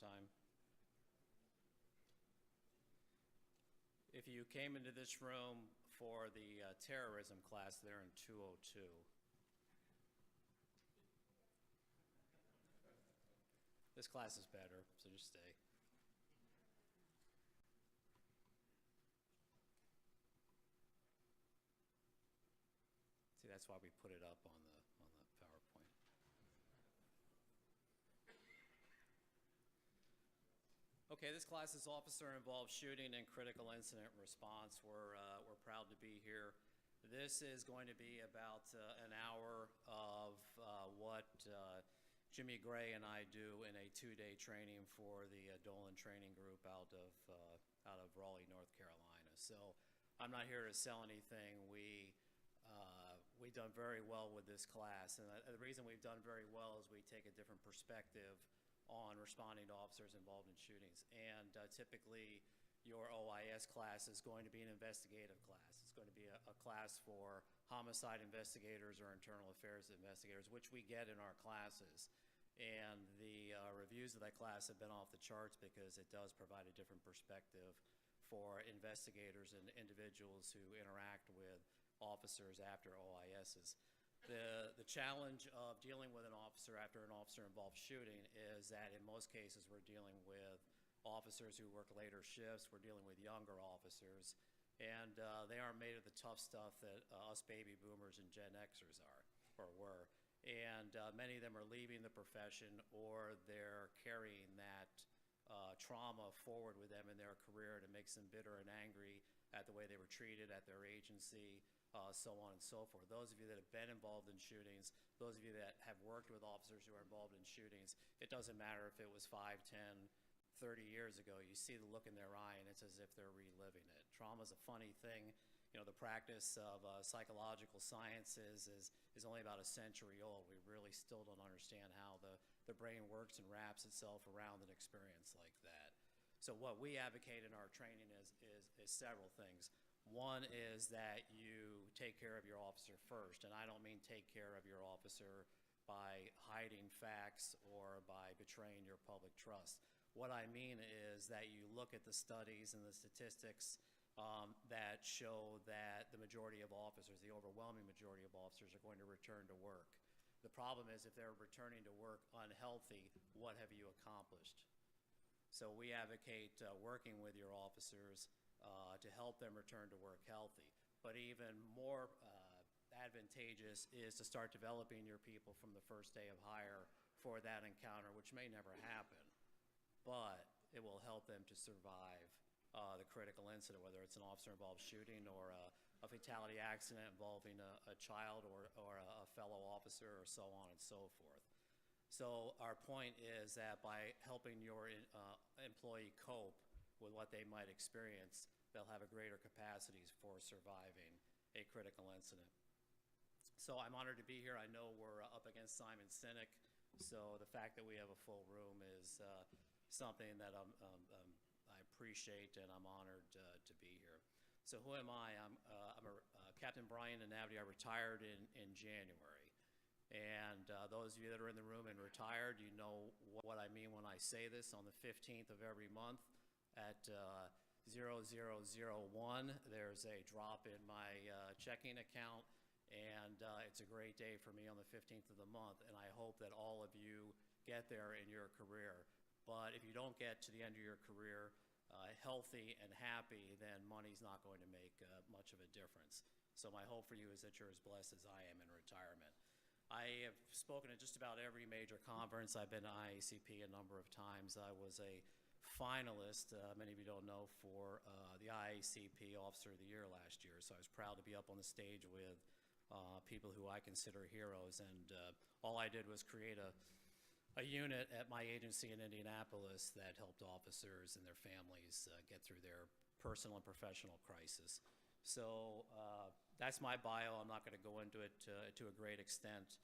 time. If you came into this room for the terrorism class, they're in 202. This class is better, so just stay. See, that's why we put it up on the PowerPoint. Okay, this class is officer-involved shooting and critical incident response. We're proud to be here. This is going to be about an hour of what Jimmy Gray and I do in a 2-day training for the Dolan Training Group out of Raleigh, North Carolina. So I'm not here to sell anything. We've done very well with this class, and the reason we've done very well is we take a different perspective on responding to officers involved in shootings. And typically, your OIS class is going to be an investigative class. It's going to be a class for homicide investigators or internal affairs investigators, which we get in our classes. And the reviews of that class have been off the charts because it does provide a different perspective for investigators and individuals who interact with officers after OISs. The challenge of dealing with an officer after an officer-involved shooting is that in most cases we're dealing with officers who work later shifts, we're dealing with younger officers, and they aren't made of the tough stuff that us baby boomers and Gen Xers are, or were. And many of them are leaving the profession, or they're carrying that trauma forward with them in their career, and it makes them bitter and angry at the way they were treated at their agency, so on and so forth. Those of you that have been involved in shootings, those of you that have worked with officers who are involved in shootings, it doesn't matter if it was 5, 10, 30 years ago, you see the look in their eye and it's as if they're reliving it. Trauma is a funny thing. You know, the practice of psychological sciences is only about a century old. We really still don't understand how the brain works and wraps itself around an experience like that. So what we advocate in our training is several things. One is that you take care of your officer first, and I don't mean take care of your officer by hiding facts or by betraying your public trust. What I mean is that you look at the studies and the statistics that show that the majority of officers, the overwhelming majority of officers, are going to return to work. The problem is if they're returning to work unhealthy, what have you accomplished? So we advocate working with your officers to help them return to work healthy. But even more advantageous is to start developing your people from the first day of hire for that encounter, which may never happen, but it will help them to survive the critical incident, whether it's an officer-involved shooting or a fatality accident involving a child or a fellow officer or so on and so forth. So our point is that by helping your employee cope with what they might experience, they'll have a greater capacity for surviving a critical incident. So I'm honored to be here. I know we're up against Simon Sinek, so the fact that we have a full room is something that I appreciate, and I'm honored to be here. So who am I? I'm Captain Brian Anavdi. I retired in January. And those of you that are in the room and retired, you know what I mean when I say this. On the 15th of every month at 0001, there's a drop in my checking account, and it's a great day for me on the 15th of the month, and I hope that all of you get there in your career. But if you don't get to the end of your career healthy and happy, then money's not going to make much of a difference. So my hope for you is that you're as blessed as I am in retirement. I have spoken at just about every major conference. I've been to IACP a number of times. I was a finalist, many of you don't know, for the IACP Officer of the Year last year. So I was proud to be up on the stage with people who I consider heroes. And all I did was create a unit at my agency in Indianapolis that helped officers and their families get through their personal and professional crisis. So that's my bio. I'm not going to go into it to a great extent,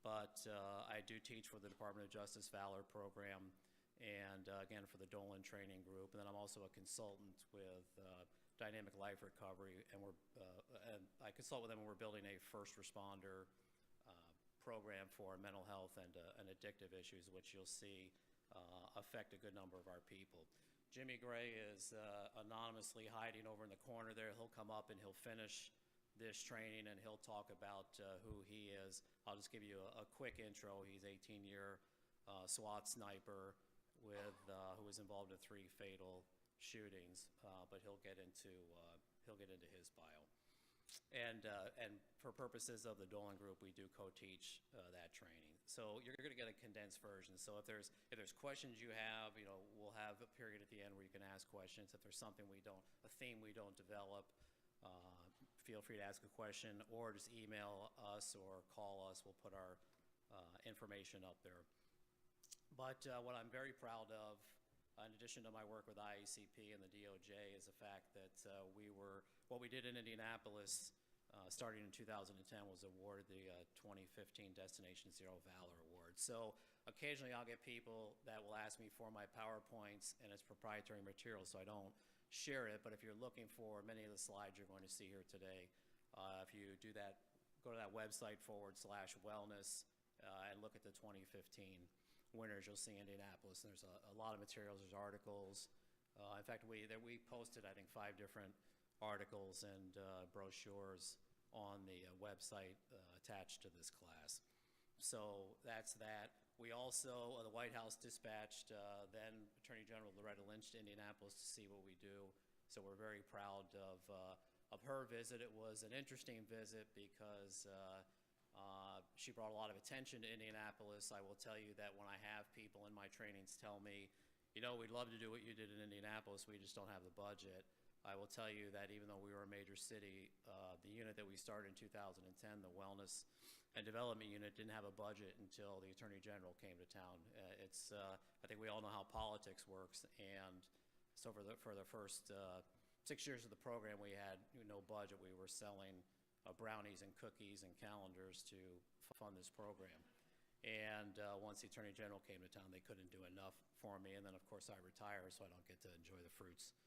but I do teach for the Department of Justice Valor Program, and again for the Dolan Training Group, and then I'm also a consultant with Dynamic Life Recovery, and I consult with them when we're building a first responder program for mental health and addictive issues, which you'll see affect a good number of our people. Jimmy Gray is anonymously hiding over in the corner there. He'll come up and he'll finish this training and he'll talk about who he is. I'll just give you a quick intro. He's 18-year SWAT sniper with who was involved in 3 fatal shootings, but he'll get into his bio. And for purposes of the Dolan Group, we do co-teach that training. So you're going to get a condensed version. So if there's questions you have, we'll have a period at the end where you can ask questions. If there's something a theme we don't develop, feel free to ask a question or just email us or call us. We'll put our information up there. But what I'm very proud of, in addition to my work with IACP and the DOJ, is the fact that what we did in Indianapolis starting in 2010 was awarded the 2015 Destination Zero Valor Award. So occasionally I'll get people that will ask me for my PowerPoints and it's proprietary material, so I don't share it. But if you're looking for many of the slides you're going to see here today, if you do that, go to that website /wellness and look at the 2015 winners, you'll see Indianapolis. And there's a lot of materials. There's articles. In fact, we posted, I think, 5 different articles and brochures on the website attached to this class. So that's that. We also, the White House dispatched then Attorney General Loretta Lynch to Indianapolis to see what we do. So we're very proud of her visit. It was an interesting visit because she brought a lot of attention to Indianapolis. I will tell you that when I have people in my trainings tell me, we'd love to do what you did in Indianapolis, we just don't have the budget. I will tell you that even though we were a major city, the unit that we started in 2010, the Wellness and Development Unit, didn't have a budget until the Attorney General came to town. I think we all know how politics works, and so for the first 6 years of the program, we had no budget. We were selling brownies and cookies and calendars to fund this program. And once the Attorney General came to town, they couldn't do enough for me. And then, of course, I retire, so I don't get to enjoy the fruits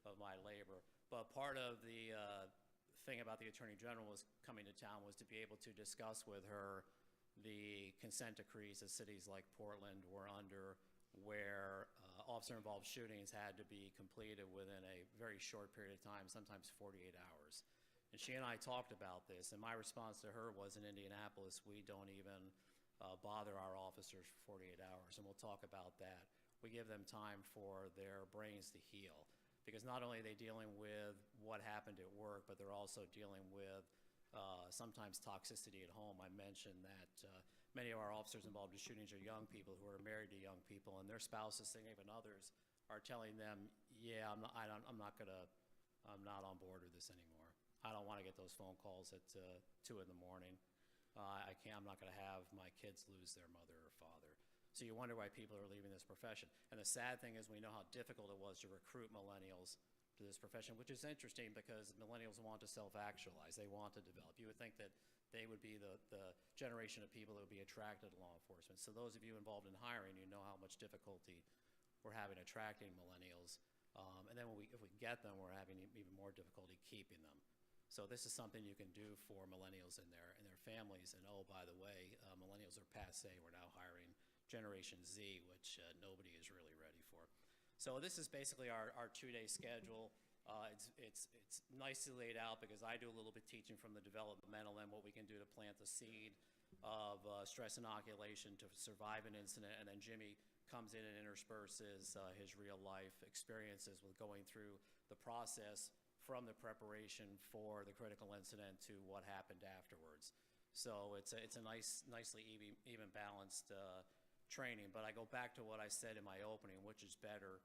of my labor. But part of the thing about the Attorney General was coming to town was to be able to discuss with her the consent decrees that cities like Portland were under, where officer-involved shootings had to be completed within a very short period of time, sometimes 48 hours. And she and I talked about this, and my response to her was, in Indianapolis, we don't even bother our officers for 48 hours, and we'll talk about that. We give them time for their brains to heal, because not only are they dealing with what happened at work, but they're also dealing with sometimes toxicity at home. I mentioned that many of our officers involved in shootings are young people who are married to young people, and their spouses, significant others, are telling them, yeah, I'm not on board with this anymore. I don't want to get those phone calls at 2 in the morning. I'm not going to have my kids lose their mother or father. So you wonder why people are leaving this profession. And the sad thing is we know how difficult it was to recruit millennials to this profession, which is interesting because millennials want to self-actualize. They want to develop. You would think that they would be the generation of people that would be attracted to law enforcement. So those of you involved in hiring, you know how much difficulty we're having attracting millennials. And then if we get them, we're having even more difficulty keeping them. So this is something you can do for millennials and their families. And oh, by the way, millennials are passé. We're now hiring Generation Z, which nobody is really ready for. So this is basically our 2-day schedule. It's nicely laid out because I do a little bit teaching from the developmental end, what we can do to plant the seed of stress inoculation to survive an incident, and then Jimmy comes in and intersperses his real life experiences with going through the process from the preparation for the critical incident to what happened afterwards. So it's a nicely even balanced training. But I go back to what I said in my opening, which is better,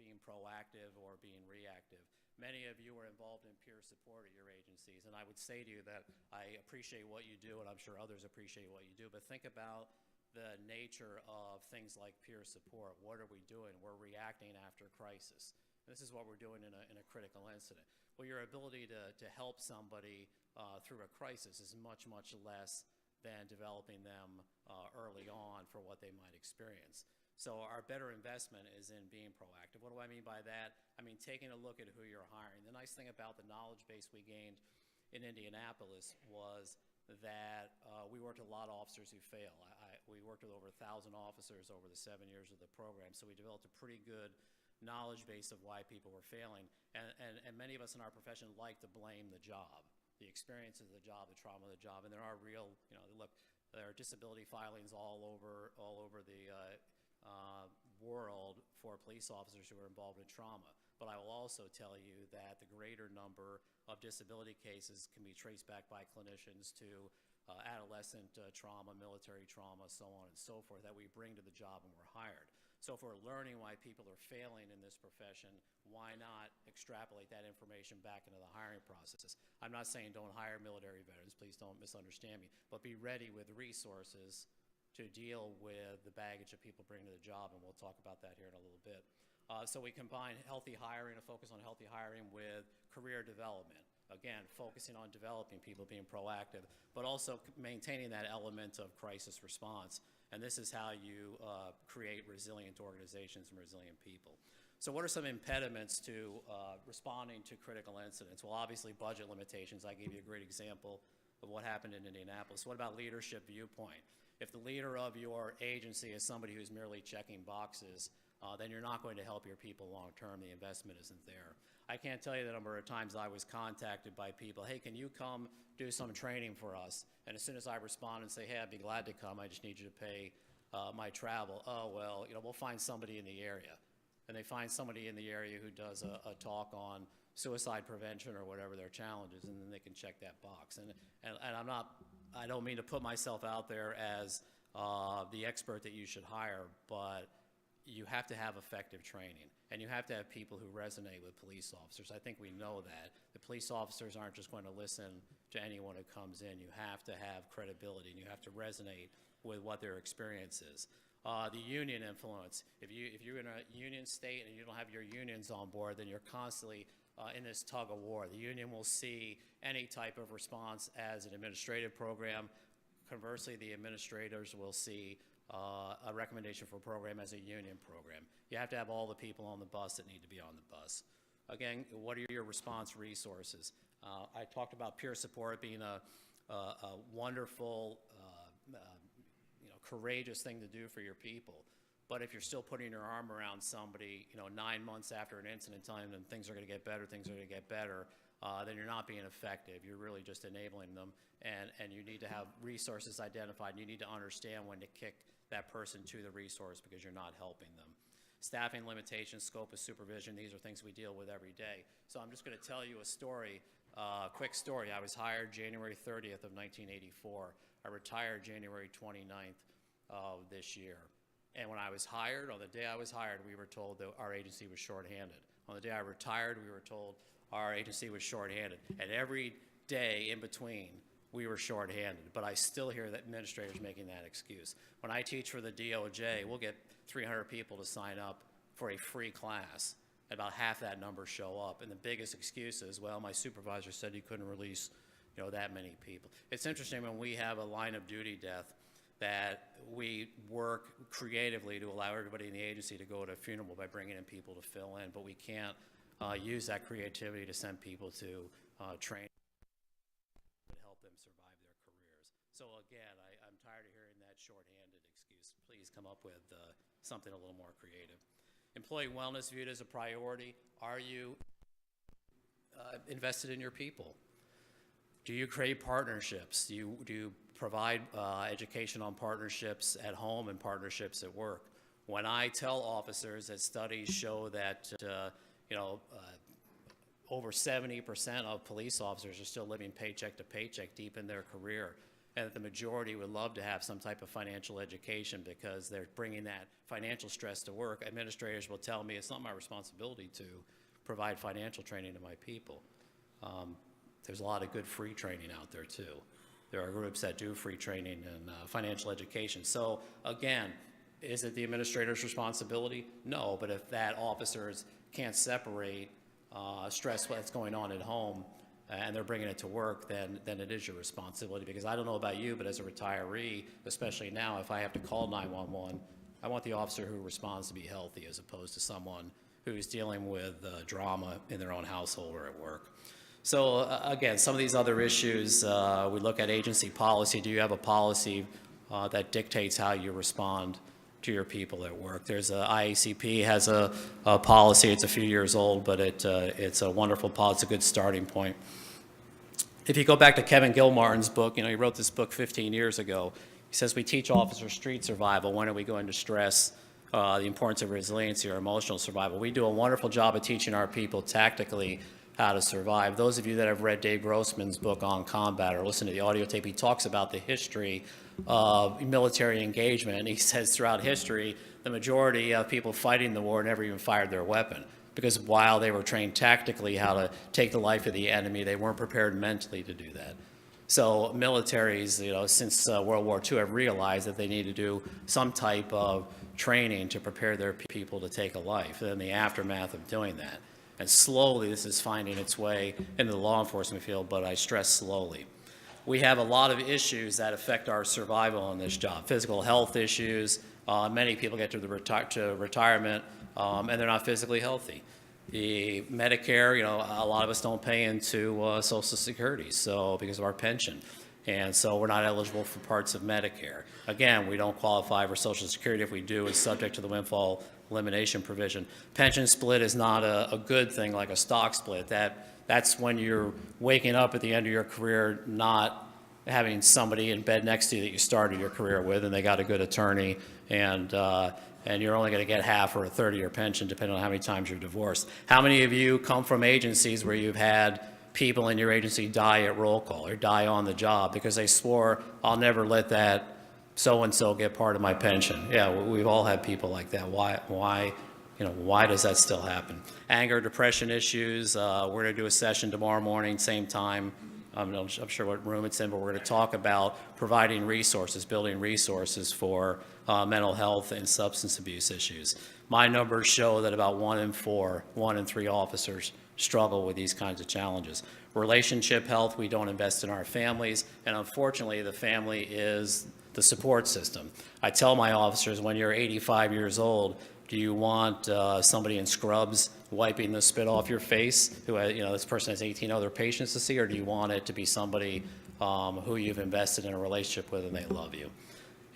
being proactive or being reactive. Many of you are involved in peer support at your agencies, and I would say to you that I appreciate what you do, and I'm sure others appreciate what you do, but think about the nature of things like peer support. What are we doing? We're reacting after a crisis. This is what we're doing in a critical incident. Well, your ability to help somebody through a crisis is much, much less than developing them early on for what they might experience. So our better investment is in being proactive. What do I mean by that? I mean taking a look at who you're hiring. The nice thing about the knowledge base we gained in Indianapolis was that we worked with a lot of officers who fail. We worked with over 1,000 officers over the 7 years of the program, so we developed a pretty good knowledge base of why people were failing. And many of us in our profession like to blame the job, the experience of the job, the trauma of the job, and there are real, look, there are disability filings all over the world for police officers who are involved in trauma. But I will also tell you that the greater number of disability cases can be traced back by clinicians to adolescent trauma, military trauma, so on and so forth, that we bring to the job when we're hired. So if we're learning why people are failing in this profession, why not extrapolate that information back into the hiring process? I'm not saying don't hire military veterans, please don't misunderstand me, but be ready with resources to deal with the baggage that people bring to the job, and we'll talk about that here in a little bit. So we combine healthy hiring, a focus on healthy hiring, with career development. Again, focusing on developing people, being proactive, but also maintaining that element of crisis response. And this is how you create resilient organizations and resilient people. So what are some impediments to responding to critical incidents? Well, obviously budget limitations. I gave you a great example of what happened in Indianapolis. What about leadership viewpoint? If the leader of your agency is somebody who's merely checking boxes, then you're not going to help your people long term. The investment isn't there. I can't tell you the number of times I was contacted by people, hey, can you come do some training for us? And as soon as I respond and say, hey, I'd be glad to come, I just need you to pay my travel. Oh, well, we'll find somebody in the area. And they find somebody in the area who does a talk on suicide prevention or whatever their challenges, and then they can check that box. And I don't mean to put myself out there as the expert that you should hire, but you have to have effective training, and you have to have people who resonate with police officers. I think we know that. The police officers aren't just going to listen to anyone who comes in. You have to have credibility, and you have to resonate with what their experience is. The union influence. If you're in a union state and you don't have your unions on board, then you're constantly in this tug of war. The union will see any type of response as an administrative program. Conversely, the administrators will see a recommendation for a program as a union program. You have to have all the people on the bus that need to be on the bus. Again, what are your response resources? I talked about peer support being a wonderful, courageous thing to do for your people. But if you're still putting your arm around somebody, 9 months after an incident, telling them things are going to get better, things are going to get better, then you're not being effective. You're really just enabling them, and you need to have resources identified, and you need to understand when to kick that person to the resource because you're not helping them. Staffing limitations, scope of supervision, these are things we deal with every day. So I'm just going to tell you a story, quick story. I was hired January 30th of 1984. I retired January 29th of this year. And when I was hired, on the day I was hired, we were told that our agency was shorthanded. On the day I retired, we were told our agency was shorthanded. And every day in between, we were shorthanded. But I still hear that administrators making that excuse. When I teach for the DOJ, we'll get 300 people to sign up for a free class. About half that number show up. And the biggest excuse is, well, my supervisor said he couldn't release that many people. It's interesting when we have a line of duty death that we work creatively to allow everybody in the agency to go to a funeral by bringing in people to fill in, but we can't use that creativity to send people to training to help them survive their careers. So again, I'm tired of hearing that shorthanded excuse. Please come up with something a little more creative. Employee wellness viewed as a priority. Are you invested in your people? Do you create partnerships? Do you provide education on partnerships at home and partnerships at work? When I tell officers that studies show that over 70% of police officers are still living paycheck to paycheck deep in their career, and that the majority would love to have some type of financial education because they're bringing that financial stress to work, administrators will tell me it's not my responsibility to provide financial training to my people. There's a lot of good free training out there too. There are groups that do free training and financial education. So again, is it the administrator's responsibility? No, but if that officers can't separate stress that's going on at home and they're bringing it to work, then it is your responsibility. Because I don't know about you, but as a retiree, especially now, if I have to call 911, I want the officer who responds to be healthy as opposed to someone who's dealing with drama in their own household or at work. So again, some of these other issues, we look at agency policy. Do you have a policy that dictates how you respond to your people at work. There's a IACP has a policy. It's a few years old, but it's a wonderful policy. It's a good starting point. If you go back to Kevin Gilmartin's book, he wrote this book 15 years ago. He says, we teach officers street survival. When are we going to stress the importance of resiliency or emotional survival? We do a wonderful job of teaching our people tactically how to survive. Those of you that have read Dave Grossman's book on combat or listened to the audio tape, he talks about the history of military engagement. And he says throughout history, the majority of people fighting the war never even fired their weapon, because while they were trained tactically how to take the life of the enemy, they weren't prepared mentally to do that. So militaries, since World War II have realized that they need to do some type of training to prepare their people to take a life, and in the aftermath of doing that. And slowly this is finding its way into the law enforcement field, but I stress slowly. We have a lot of issues that affect our survival on this job. Physical health issues. Many people get to retirement and they're not physically healthy. The Medicare, a lot of us don't pay into Social Security, so because of our pension. And so we're not eligible for parts of Medicare. Again, we don't qualify for Social Security. If we do, it's subject to the windfall elimination provision. Pension split is not a good thing like a stock split. That's when you're waking up at the end of your career not having somebody in bed next to you that you started your career with, and they got a good attorney, and you're only going to get half or a third of your pension depending on how many times you're divorced. How many of you come from agencies where you've had people in your agency die at roll call or die on the job because they swore, I'll never let that so-and-so get part of my pension? Yeah, we've all had people like that. Why does that still happen? Anger, depression issues. We're going to do a session tomorrow morning, same time. I'm not sure what room it's in, but we're going to talk about providing resources, building resources for mental health and substance abuse issues. My numbers show that about 1 in 3 officers struggle with these kinds of challenges. Relationship health, we don't invest in our families, and unfortunately the family is the support system. I tell my officers, when you're 85 years old, do you want somebody in scrubs wiping the spit off your face, who this person has 18 other patients to see, or do you want it to be somebody who you've invested in a relationship with and they love you?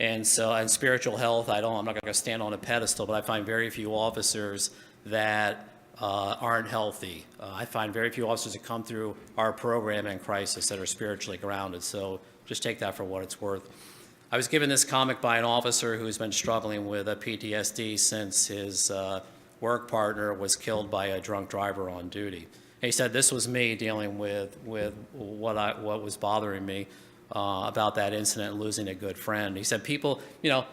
And spiritual health, I'm not going to stand on a pedestal, but I find very few officers that aren't healthy. I find very few officers that come through our program in crisis that are spiritually grounded, so just take that for what it's worth. I was given this comic by an officer who's been struggling with PTSD since his work partner was killed by a drunk driver on duty. And he said, this was me dealing with what was bothering me about that incident, losing a good friend. He said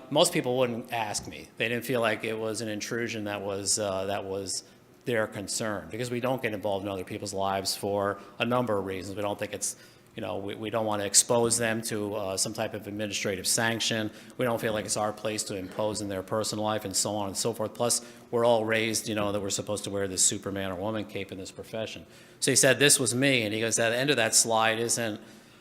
most people wouldn't ask me. They didn't feel like it was an intrusion that was their concern, because we don't get involved in other people's lives for a number of reasons. We don't think it's, we don't want to expose them to some type of administrative sanction. We don't feel like it's our place to impose in their personal life, and so on and so forth. Plus, we're all raised, that we're supposed to wear this Superman or woman cape in this profession. So he said, this was me. And he goes, at the end of that slide isn't,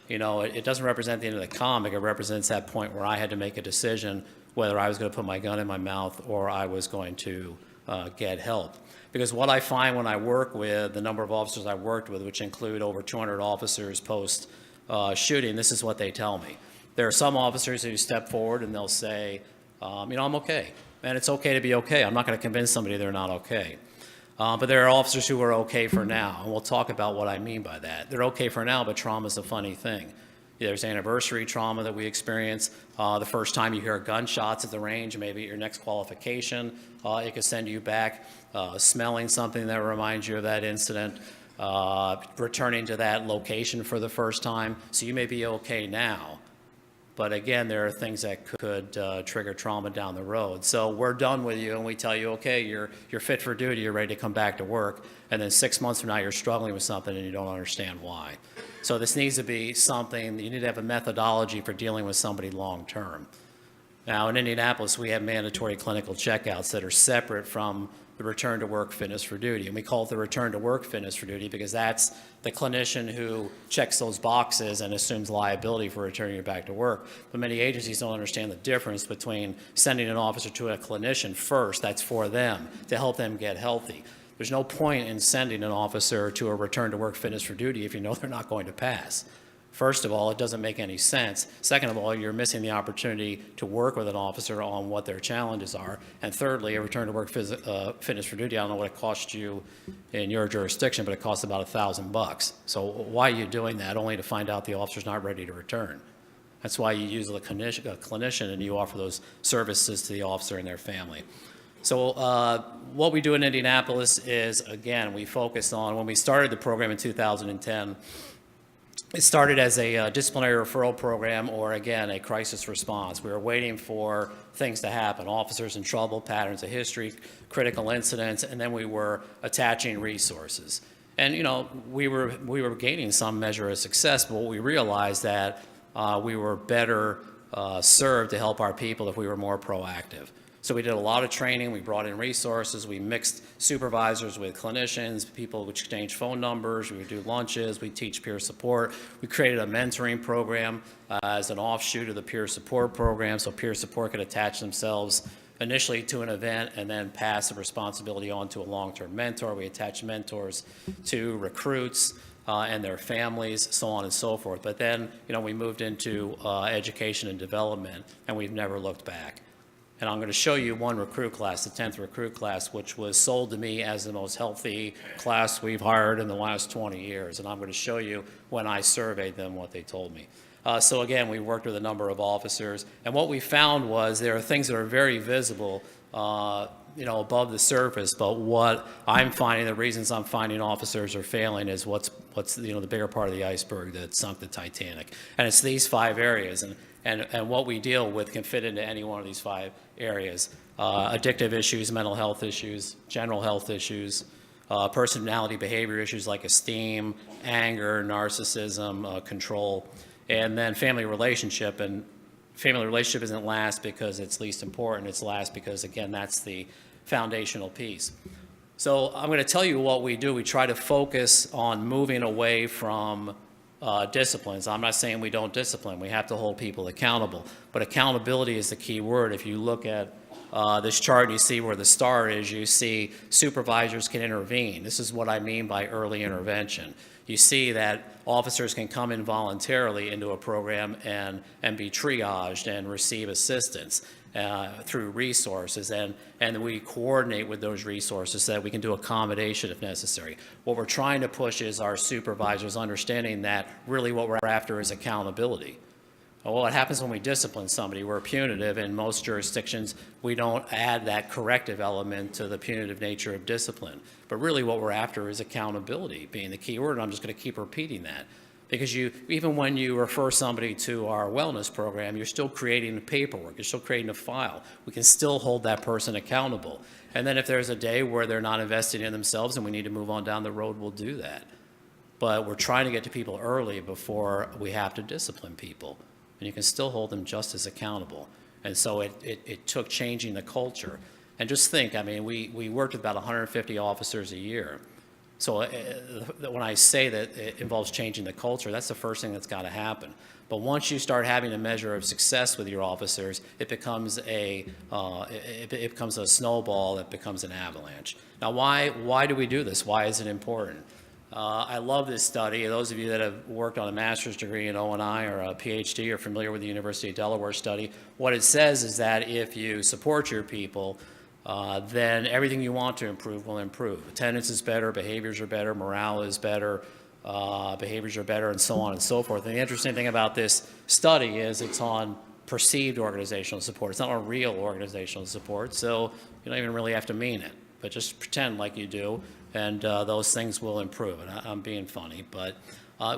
it doesn't represent the end of the comic. It represents that point where I had to make a decision whether I was going to put my gun in my mouth or I was going to get help. Because what I find when I work with the number of officers I've worked with, which include over 200 officers post shooting, this is what they tell me. There are some officers who step forward and they'll say, I'm okay. And it's okay to be okay. I'm not going to convince somebody they're not okay. But there are officers who are okay for now, and we'll talk about what I mean by that. They're okay for now, but trauma is a funny thing. There's anniversary trauma that we experience. The first time you hear gunshots at the range, maybe at your next qualification, it could send you back. Smelling something that reminds you of that incident, returning to that location for the first time. So you may be okay now, but again, there are things that could trigger trauma down the road. So we're done with you and we tell you, okay, you're fit for duty, you're ready to come back to work, and then 6 months from now you're struggling with something and you don't understand why. So this needs to be something, you need to have a methodology for dealing with somebody long term. Now in Indianapolis, we have mandatory clinical checkouts that are separate from the return to work fitness for duty. And we call it the return to work fitness for duty because that's the clinician who checks those boxes and assumes liability for returning you back to work. But many agencies don't understand the difference between sending an officer to a clinician first, that's for them, to help them get healthy. There's no point in sending an officer to a return to work fitness for duty if you know they're not going to pass. First of all, it doesn't make any sense. Second of all, you're missing the opportunity to work with an officer on what their challenges are. And thirdly, a return to work fitness for duty, I don't know what it costs you in your jurisdiction, but it costs about $1,000. So why are you doing that, only to find out the officer's not ready to return? That's why you use a clinician and you offer those services to the officer and their family. So what we do in Indianapolis is, again, we focus on, when we started the program in 2010, it started as a disciplinary referral program, or again, a crisis response. We were waiting for things to happen, officers in trouble, patterns of history, critical incidents, and then we were attaching resources. And you know, we were gaining some measure of success, but we realized that we were better served to help our people if we were more proactive. So we did a lot of training, we brought in resources, we mixed supervisors with clinicians, people would exchange phone numbers, we would do lunches, we teach peer support. We created a mentoring program as an offshoot of the peer support program, so peer support could attach themselves initially to an event and then pass the responsibility on to a long-term mentor. We attach mentors to recruits and their families, so on and so forth. But then, you know, we moved into education and development, and we've never looked back. And I'm going to show you one recruit class, the 10th recruit class, which was sold to me as the most healthy class we've hired in the last 20 years. And I'm going to show you, when I surveyed them, what they told me. So again, we worked with a number of officers. And what we found was there are things that are very visible, you know, above the surface. But what I'm finding, the reasons I'm finding officers are failing is what's you know, the bigger part of the iceberg that sunk the Titanic. And it's these 5 areas. And what we deal with can fit into any one of these 5 areas. Addictive issues, mental health issues, general health issues, personality behavior issues like esteem, anger, narcissism, control, and then family relationship. And family relationship isn't last because it's least important, it's last because, again, that's the foundational piece. So I'm going to tell you what we do. We try to focus on moving away from disciplines. I'm not saying we don't discipline. We have to hold people accountable. But accountability is the key word. If you look at this chart and you see where the star is, you see supervisors can intervene. This is what I mean by early intervention. You see that officers can come in voluntarily into a program and be triaged and receive assistance through resources, and we coordinate with those resources so that we can do accommodation if necessary. What we're trying to push is our supervisors understanding that really what we're after is accountability. Well, what happens when we discipline somebody? We're punitive. In most jurisdictions, we don't add that corrective element to the punitive nature of discipline. But really what we're after is accountability being the key word, and I'm just going to keep repeating that. Because even when you refer somebody to our wellness program, you're still creating the paperwork, you're still creating a file. We can still hold that person accountable. And then if there's a day where they're not investing in themselves and we need to move on down the road, we'll do that. But we're trying to get to people early before we have to discipline people. And you can still hold them just as accountable. And so it took changing the culture. And just think, I mean, we worked with about 150 officers a year. So when I say that it involves changing the culture, that's the first thing that's got to happen. But once you start having a measure of success with your officers, it becomes a snowball that becomes an avalanche. Now, why do we do this? Why is it important? I love this study. Those of you that have worked on a master's degree in O&I or a PhD are familiar with the University of Delaware study. What it says is that if you support your people, then everything you want to improve will improve. Attendance is better, behaviors are better, morale is better, behaviors are better, and so on and so forth. And the interesting thing about this study is it's on perceived organizational support. It's not on real organizational support, so you don't even really have to mean it. But just pretend like you do, and those things will improve. And I'm being funny, but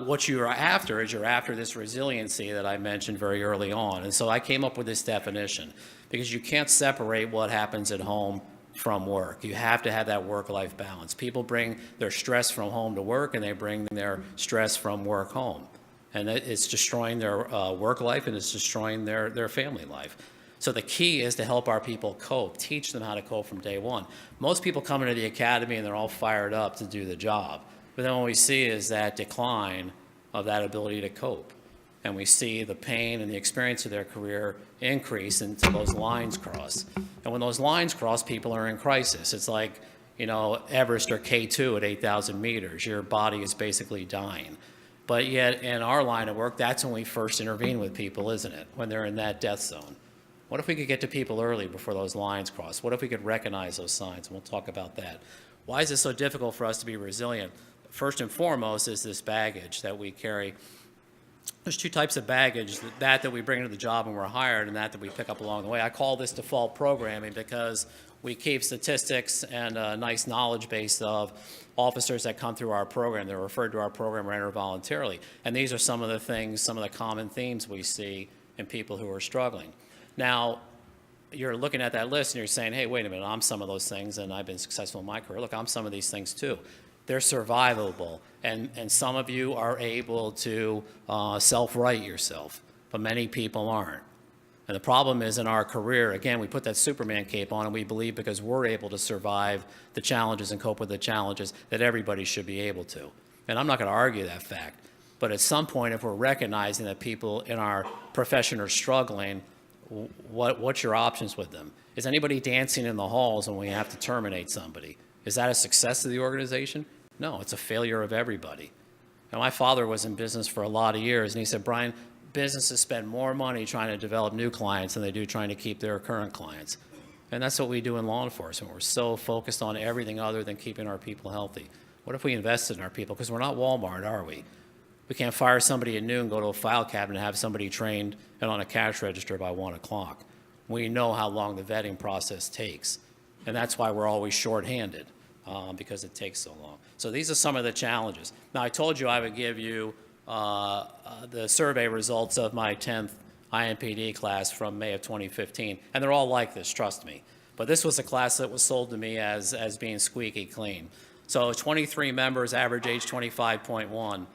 what you're after is you're after this resiliency that I mentioned very early on. And so I came up with this definition, because you can't separate what happens at home from work. You have to have that work-life balance. People bring their stress from home to work, and they bring their stress from work home. And it's destroying their work life, and it's destroying their family life. So the key is to help our people cope, teach them how to cope from day one. Most people come into the academy and they're all fired up to do the job. But then what we see is that decline of that ability to cope. And we see the pain and the experience of their career increase until those lines cross. And when those lines cross, people are in crisis. It's like, you know, Everest or K2 at 8,000 meters. Your body is basically dying. But yet, in our line of work, that's when we first intervene with people, isn't it? When they're in that death zone. What if we could get to people early before those lines cross? What if we could recognize those signs? And we'll talk about that. Why is it so difficult for us to be resilient? First and foremost is this baggage that we carry. There's two types of baggage, that we bring into the job when we're hired and that we pick up along the way. I call this default programming because we keep statistics and a nice knowledge base of officers that come through our program. They're referred to our program or enter voluntarily. And these are some of the things, some of the common themes we see in people who are struggling. Now, you're looking at that list and you're saying, hey, wait a minute, I'm some of those things and I've been successful in my career. Look, I'm some of these things too. They're survivable. And some of you are able to self-right yourself, but many people aren't. And the problem is in our career, again, we put that Superman cape on and we believe because we're able to survive the challenges and cope with the challenges that everybody should be able to. And I'm not going to argue that fact. But at some point, if we're recognizing that people in our profession are struggling, what's your options with them? Is anybody dancing in the halls when we have to terminate somebody? Is that a success of the organization? No, it's a failure of everybody. And my father was in business for a lot of years, and he said, Brian, businesses spend more money trying to develop new clients than they do trying to keep their current clients. And that's what we do in law enforcement. We're so focused on everything other than keeping our people healthy. What if we invested in our people? Because we're not Walmart, are we? We can't fire somebody at noon, go to a file cabinet, and have somebody trained and on a cash register by 1 o'clock. We know how long the vetting process takes. And that's why we're always shorthanded, because it takes so long. So these are some of the challenges. Now, I told you I would give you the survey results of my 10th IMPD class from May of 2015. And they're all like this, trust me. But this was a class that was sold to me as being squeaky clean. So 23 members, average age 25.1.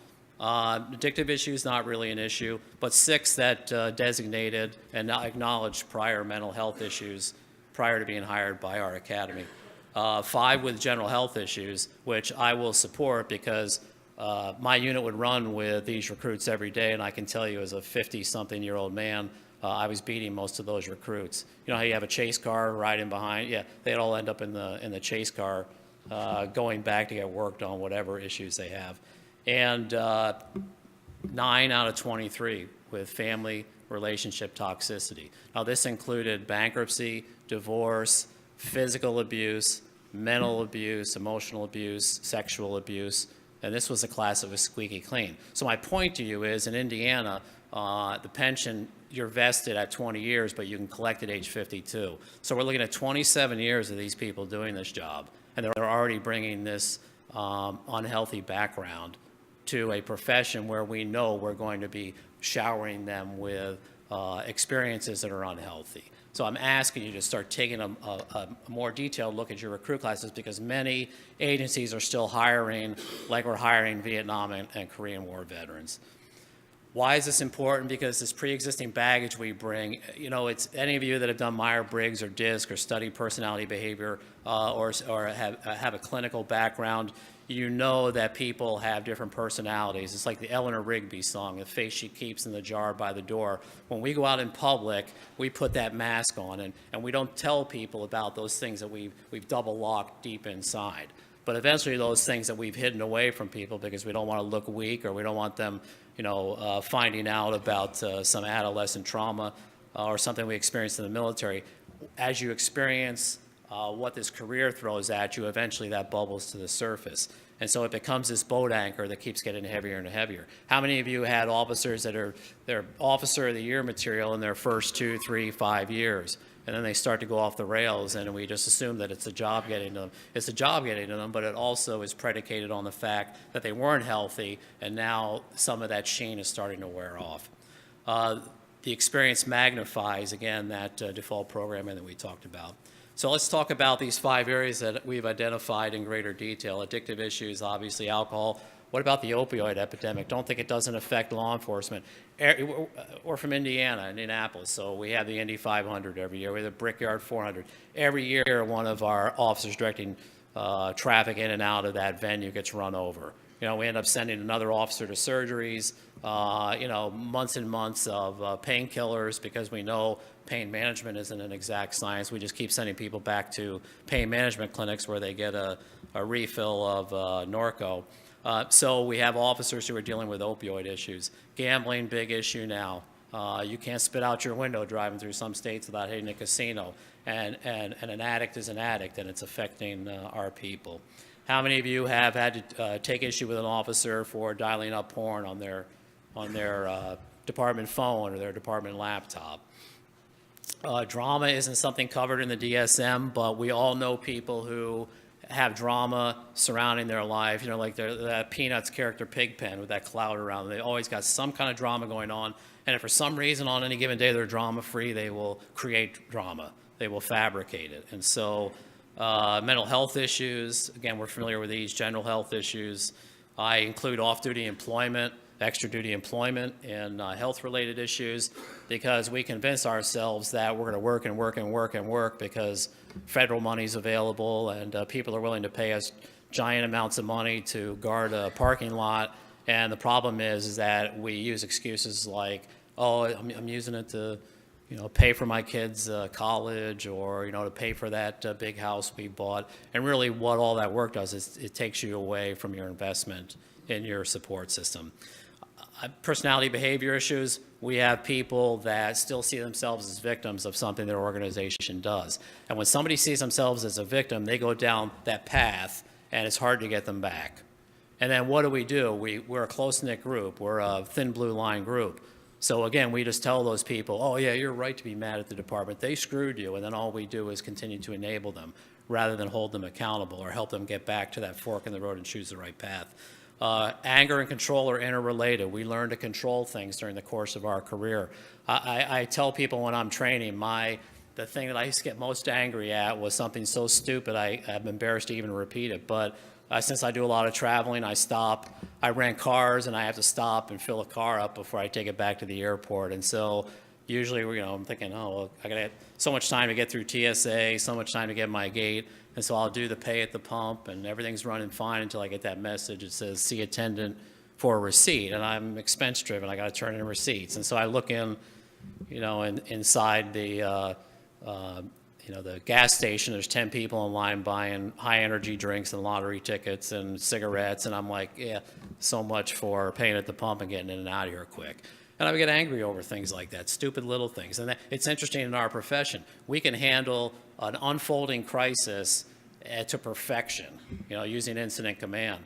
Addictive issues, not really an issue, but 6 that designated and acknowledged prior mental health issues prior to being hired by our academy. 5 with general health issues, which I will support because my unit would run with these recruits every day, and I can tell you as a 50-something-year-old man, I was beating most of those recruits. You know how you have a chase car riding behind? Yeah, they'd all end up in the chase car going back to get worked on whatever issues they have. And 9 out of 23 with family relationship toxicity. Now, this included bankruptcy, divorce, physical abuse, mental abuse, emotional abuse, sexual abuse, and this was a class that was squeaky clean. So my point to you is, in Indiana, the pension, you're vested at 20 years, but you can collect at age 52. So we're looking at 27 years of these people doing this job, and they're already bringing this unhealthy background to a profession where we know we're going to be showering them with experiences that are unhealthy. So I'm asking you to start taking a more detailed look at your recruit classes because many agencies are still hiring like we're hiring Vietnam and Korean War veterans. Why is this important? Because this pre-existing baggage we bring, you know, it's any of you that have done Myers-Briggs or DISC or studied personality behavior or have a clinical background, you know that people have different personalities. It's like the Eleanor Rigby song, the face she keeps in the jar by the door. When we go out in public, we put that mask on, and we don't tell people about those things that we've double locked deep inside. But eventually those things that we've hidden away from people because we don't want to look weak or we don't want them, you know, finding out about some adolescent trauma or something we experienced in the military. As you experience what this career throws at you, eventually that bubbles to the surface. And so it becomes this boat anchor that keeps getting heavier and heavier. How many of you had officers that are their Officer of the Year material in their first 2, 3, 5 years? And then they start to go off the rails, and we just assume that it's a job getting to them. It's a job getting to them, but it also is predicated on the fact that they weren't healthy, and now some of that sheen is starting to wear off. The experience magnifies, again, that default programming that we talked about. So let's talk about these 5 areas that we've identified in greater detail. Addictive issues, obviously alcohol. What about the opioid epidemic? Don't think it doesn't affect law enforcement. We're from Indiana, Indianapolis, so we have the Indy 500 every year. We have the Brickyard 400. Every year, one of our officers directing traffic in and out of that venue gets run over. You know, we end up sending another officer to surgeries, you know, months and months of painkillers because we know pain management isn't an exact science. We just keep sending people back to pain management clinics where they get a refill of Norco. So we have officers who are dealing with opioid issues. Gambling, big issue now. You can't spit out your window driving through some states without hitting a casino. And an addict is an addict, and it's affecting our people. How many of you have had to take issue with an officer for dialing up porn on their department phone or their department laptop? Drama isn't something covered in the DSM, but we all know people who have drama surrounding their life, you know, like that Peanuts character Pigpen with that cloud around them. They always got some kind of drama going on, and if for some reason on any given day they're drama-free, they will create drama. They will fabricate it. And so mental health issues, again, we're familiar with these, general health issues. I include off-duty employment, extra-duty employment, and health-related issues, because we convince ourselves that we're going to work and work and work and work because federal money's available and people are willing to pay us giant amounts of money to guard a parking lot. And the problem is that we use excuses like, oh, I'm using it to, you know, pay for my kids' college, or, you know, to pay for that big house we bought. And really what all that work does is it takes you away from your investment in your support system. Personality behavior issues, we have people that still see themselves as victims of something their organization does. And when somebody sees themselves as a victim, they go down that path, and it's hard to get them back. And then what do? We're a close-knit group. We're a thin blue line group. So again, we just tell those people, oh yeah, you're right to be mad at the department. They screwed you. And then all we do is continue to enable them rather than hold them accountable or help them get back to that fork in the road and choose the right path. Anger and control are interrelated. We learn to control things during the course of our career. I tell people when I'm training, the thing that I used to get most angry at was something so stupid I'm embarrassed to even repeat it. But since I do a lot of traveling, I rent cars, and I have to stop and fill a car up before I take it back to the airport. And so usually, you know, I'm thinking, oh, well, I got so much time to get through TSA, so much time to get my gate. And so I'll do the pay at the pump, and everything's running fine until I get that message. It says, see attendant for a receipt. And I'm expense driven. I got to turn in receipts. And so I look in, you know, inside the gas station. There's 10 people in line buying high energy drinks and lottery tickets and cigarettes. And I'm like, yeah, so much for paying at the pump and getting in and out of here quick. And I would get angry over things like that, stupid little things. And it's interesting in our profession. We can handle an unfolding crisis to perfection, you know, using incident command.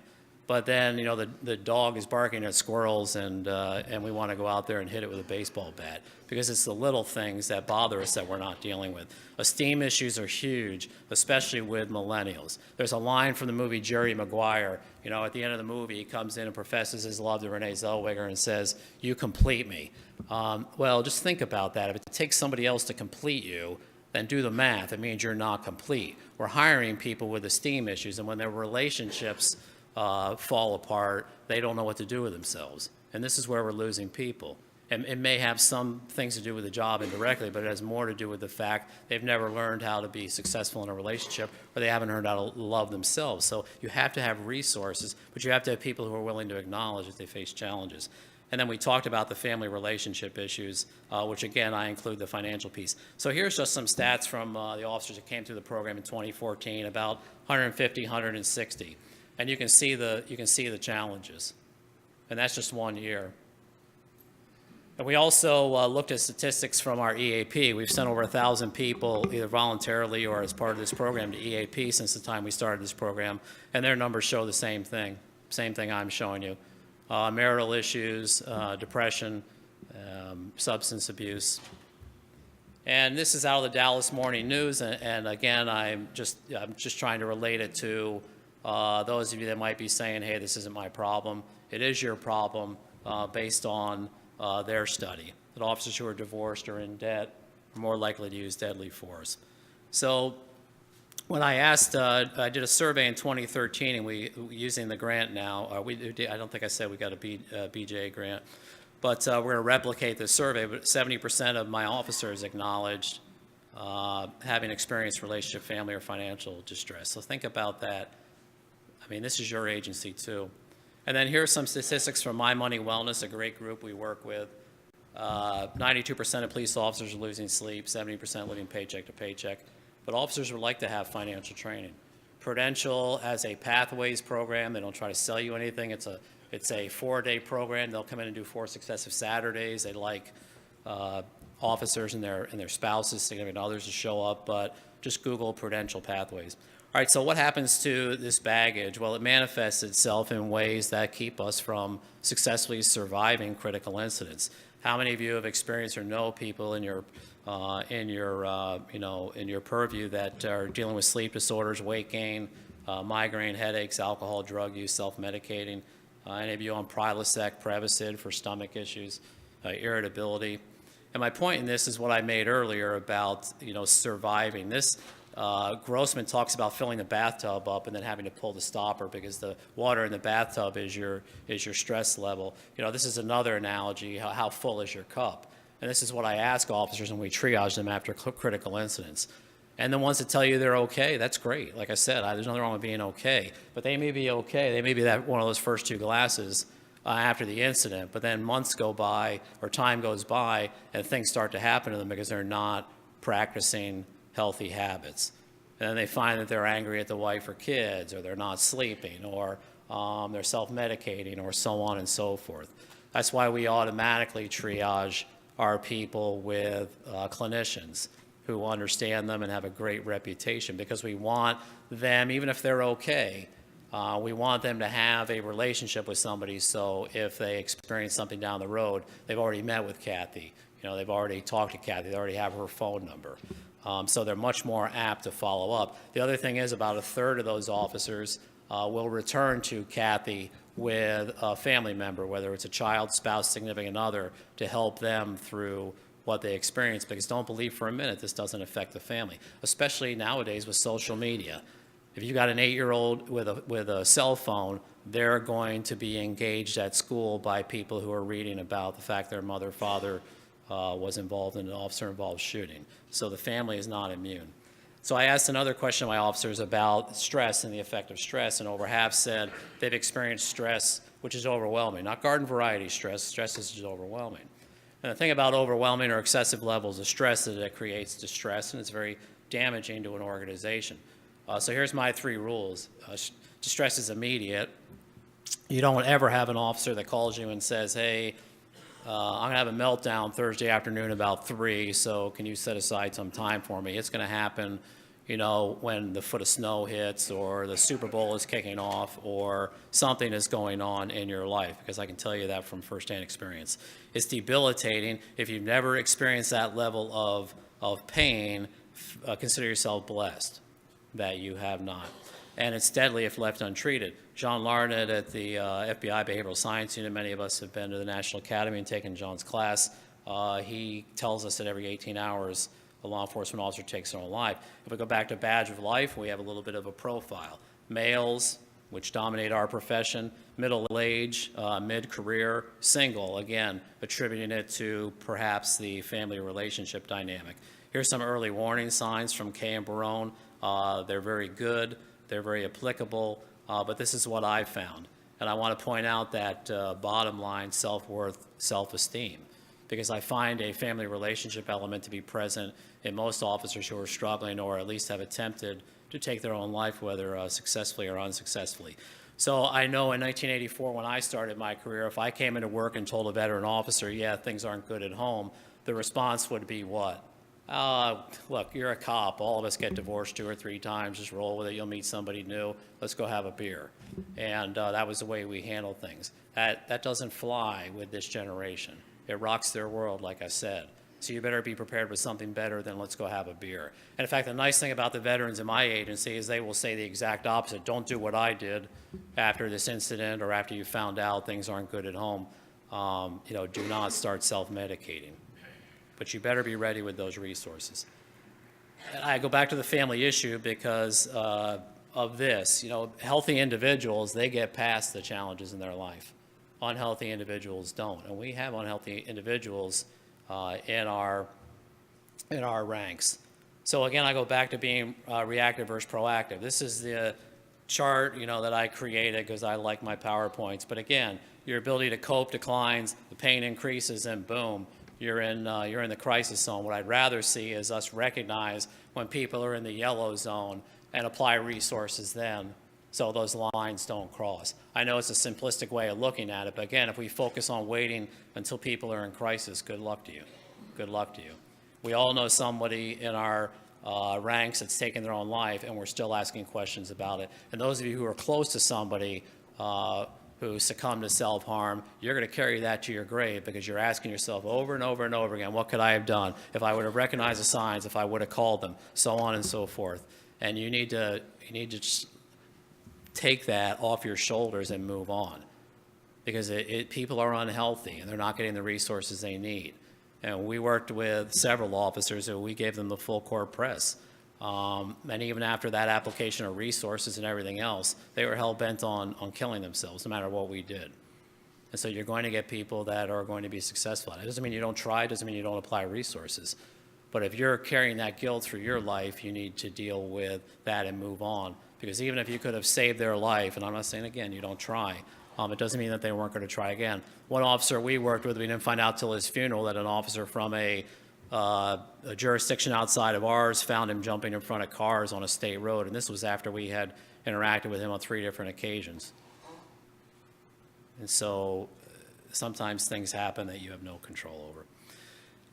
But then, you know, the dog is barking at squirrels, and we want to go out there and hit it with a baseball bat, because it's the little things that bother us that we're not dealing with. Esteem issues are huge, especially with millennials. There's a line from the movie Jerry Maguire. You know, at the end of the movie, he comes in and professes his love to Renee Zellweger and says, "You complete me." Well, just think about that. If it takes somebody else to complete you, then do the math. It means you're not complete. We're hiring people with esteem issues, and when their relationships fall apart, they don't know what to do with themselves. And this is where we're losing people. And it may have some things to do with the job indirectly, but it has more to do with the fact they've never learned how to be successful in a relationship, or they haven't learned how to love themselves. So you have to have resources, but you have to have people who are willing to acknowledge that they face challenges. And then we talked about the family relationship issues, which again, I include the financial piece. So here's just some stats from the officers that came through the program in 2014, about 150, 160. And you can see the challenges. And that's just 1 year. And we also looked at statistics from our EAP. We've sent over 1,000 people, either voluntarily or as part of this program, to EAP since the time we started this program. And their numbers show the same thing I'm showing you. Marital issues, depression, substance abuse. And this is out of the Dallas Morning News. And again, I'm just trying to relate it to those of you that might be saying, hey, this isn't my problem. It is your problem based on their study, that officers who are divorced or in debt are more likely to use deadly force. So when I asked, I did a survey in 2013, and using the grant now, I don't think I said we got a BJA grant, but we're going to replicate this survey, but 70% of my officers acknowledged having experienced relationship, family, or financial distress. So think about that. I mean, this is your agency too. And then here are some statistics from My Money Wellness, a great group we work with. 92% of police officers are losing sleep, 70% living paycheck to paycheck. But officers would like to have financial training. Prudential has a pathways program. They don't try to sell you anything. It's a 4-day program. They'll come in and do 4 successive Saturdays. They like officers and their spouses, significant others to show up, but just Google Prudential Pathways. All right, so what happens to this baggage? Well, it manifests itself in ways that keep us from successfully surviving critical incidents. How many of you have experienced or know people in your purview that are dealing with sleep disorders, weight gain, migraine, headaches, alcohol, drug use, self-medicating? Any of you on Prilosec, Prevacid for stomach issues, irritability? And my point in this is what I made earlier about surviving. This Grossman talks about filling the bathtub up and then having to pull the stopper because the water in the bathtub is your stress level. This is another analogy. How full is your cup? And this is what I ask officers when we triage them after critical incidents. And the ones that tell you they're okay, that's great. Like I said, there's nothing wrong with being okay. But they may be okay. They may be that one of those first 2 glasses after the incident. But then months go by or time goes by and things start to happen to them because they're not practicing healthy habits. And then they find that they're angry at the wife or kids, or they're not sleeping, or they're self-medicating, or so on and so forth. That's why we automatically triage our people with clinicians who understand them and have a great reputation, because we want them, even if they're okay, we want them to have a relationship with somebody, so if they experience something down the road, they've already met with Kathy. They've already talked to Kathy. They already have her phone number. So they're much more apt to follow up. The other thing is about 1/3 of those officers will return to Kathy with a family member, whether it's a child, spouse, significant other, to help them through what they experience, because don't believe for a minute this doesn't affect the family, especially nowadays with social media. If you got an 8-year-old with a cell phone, they're going to be engaged at school by people who are reading about the fact their mother, father was involved in an officer-involved shooting. So the family is not immune. So I asked another question to my officers about stress and the effect of stress, and over half said they've experienced stress, which is overwhelming. Not garden variety stress. Stress is just overwhelming. And the thing about overwhelming or excessive levels of stress is that it creates distress, and it's very damaging to an organization. So here's my 3 rules. Distress is immediate. You don't ever have an officer that calls you and says, hey, I'm going to have a meltdown Thursday afternoon about 3, so can you set aside some time for me? It's going to happen, when the foot of snow hits, or the Super Bowl is kicking off, or something is going on in your life, because I can tell you that from firsthand experience. It's debilitating. If you've never experienced that level of pain, consider yourself blessed that you have not. And it's deadly if left untreated. John Larned at the FBI Behavioral Science Unit, many of us have been to the National Academy and taken John's class. He tells us that every 18 hours, a law enforcement officer takes their own life. If we go back to badge of life, we have a little bit of a profile. Males, which dominate our profession, middle age, mid-career, single, again, attributing it to perhaps the family relationship dynamic. Here's some early warning signs from Kay and Barone. They're very good. They're very applicable, but this is what I found. And I want to point out that bottom line, self-worth, self-esteem, because I find a family relationship element to be present in most officers who are struggling or at least have attempted to take their own life, whether successfully or unsuccessfully. So I know in 1984, when I started my career, if I came into work and told a veteran officer, yeah, things aren't good at home, the response would be what? Look, you're a cop. All of us get divorced 2 or 3 times. Just roll with it. You'll meet somebody new. Let's go have a beer. And that was the way we handled things. That doesn't fly with this generation. It rocks their world, like I said. So you better be prepared with something better than let's go have a beer. And in fact, the nice thing about the veterans in my agency is they will say the exact opposite. Don't do what I did after this incident or after you found out things aren't good at home. Do not start self-medicating. But you better be ready with those resources. And I go back to the family issue because of this. Healthy individuals, they get past the challenges in their life. Unhealthy individuals don't. And we have unhealthy individuals in our ranks. So again, I go back to being reactive versus proactive. This is the chart, that I created because I like my PowerPoints. But again, your ability to cope declines, the pain increases, and boom, you're in the crisis zone. What I'd rather see is us recognize when people are in the yellow zone and apply resources then so those lines don't cross. I know it's a simplistic way of looking at it, but again, if we focus on waiting until people are in crisis, good luck to you. Good luck to you. We all know somebody in our ranks that's taken their own life, and we're still asking questions about it. And those of you who are close to somebody who succumbed to self-harm, you're going to carry that to your grave because you're asking yourself over and over and over again, what could I have done if I would have recognized the signs, if I would have called them, so on and so forth. And you need to just take that off your shoulders and move on, because people are unhealthy and they're not getting the resources they need. And we worked with several officers who we gave them the full court press. And even after that application of resources and everything else, they were hell-bent on killing themselves no matter what we did. And so you're going to get people that are going to be successful. It doesn't mean you don't try, it doesn't mean you don't apply resources. But if you're carrying that guilt through your life, you need to deal with that and move on. Because even if you could have saved their life, and I'm not saying, again, you don't try, it doesn't mean that they weren't going to try again. One officer we worked with, we didn't find out till his funeral that an officer from a jurisdiction outside of ours found him jumping in front of cars on a state road, and this was after we had interacted with him on 3 different occasions. And so sometimes things happen that you have no control over.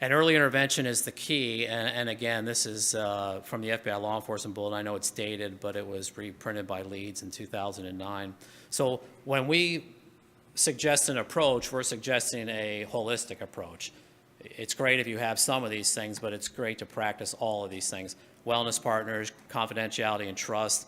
And early intervention is the key, and again, this is from the FBI Law Enforcement Bulletin. I know it's dated, but it was reprinted by Leeds in 2009. So when we suggest an approach, we're suggesting a holistic approach. It's great if you have some of these things, but it's great to practice all of these things. Wellness partners, confidentiality and trust,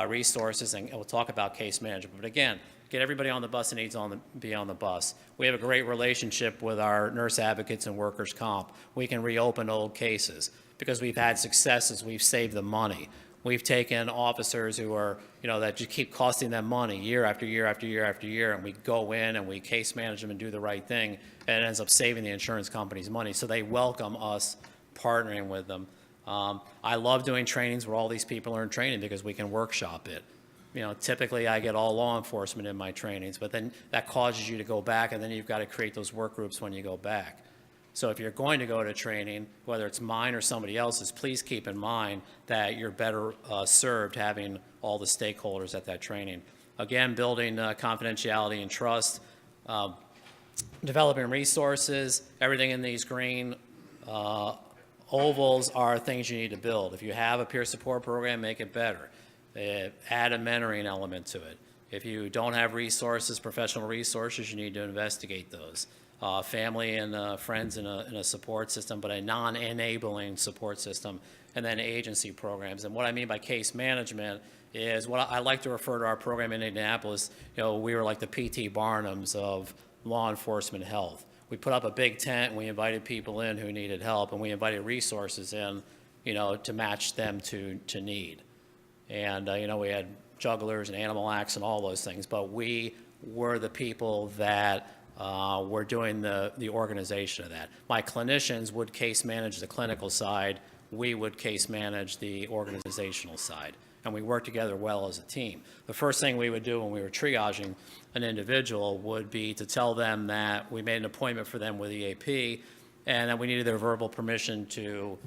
resources, and we'll talk about case management. But again, get everybody on the bus that needs to be on the bus. We have a great relationship with our nurse advocates and workers' comp. We can reopen old cases because we've had successes. We've saved them money. We've taken officers who are, that just keep costing them money year after year after year after year, and we go in and we case manage them and do the right thing, and it ends up saving the insurance companies money. So they welcome us partnering with them. I love doing trainings where all these people are in training because we can workshop it. Typically I get all law enforcement in my trainings, but then that causes you to go back, and then you've got to create those work groups when you go back. So if you're going to go to training, whether it's mine or somebody else's, please keep in mind that you're better served having all the stakeholders at that training. Again, building confidentiality and trust, developing resources, everything in these green ovals are things you need to build. If you have a peer support program, make it better. Add a mentoring element to it. If you don't have resources, professional resources, you need to investigate those. Family and friends in a support system, but a non-enabling support system, and then agency programs. And what I mean by case management is what I like to refer to our program in Indianapolis. We were like the P.T. Barnums of law enforcement health. We put up a big tent, and we invited people in who needed help, and we invited resources in, to match them to need. And, we had jugglers and animal acts and all those things, but we were the people that were doing the organization of that. My clinicians would case manage the clinical side. We would case manage the organizational side. And we worked together well as a team. The first thing we would do when we were triaging an individual would be to tell them that we made an appointment for them with EAP and that we needed their verbal permission to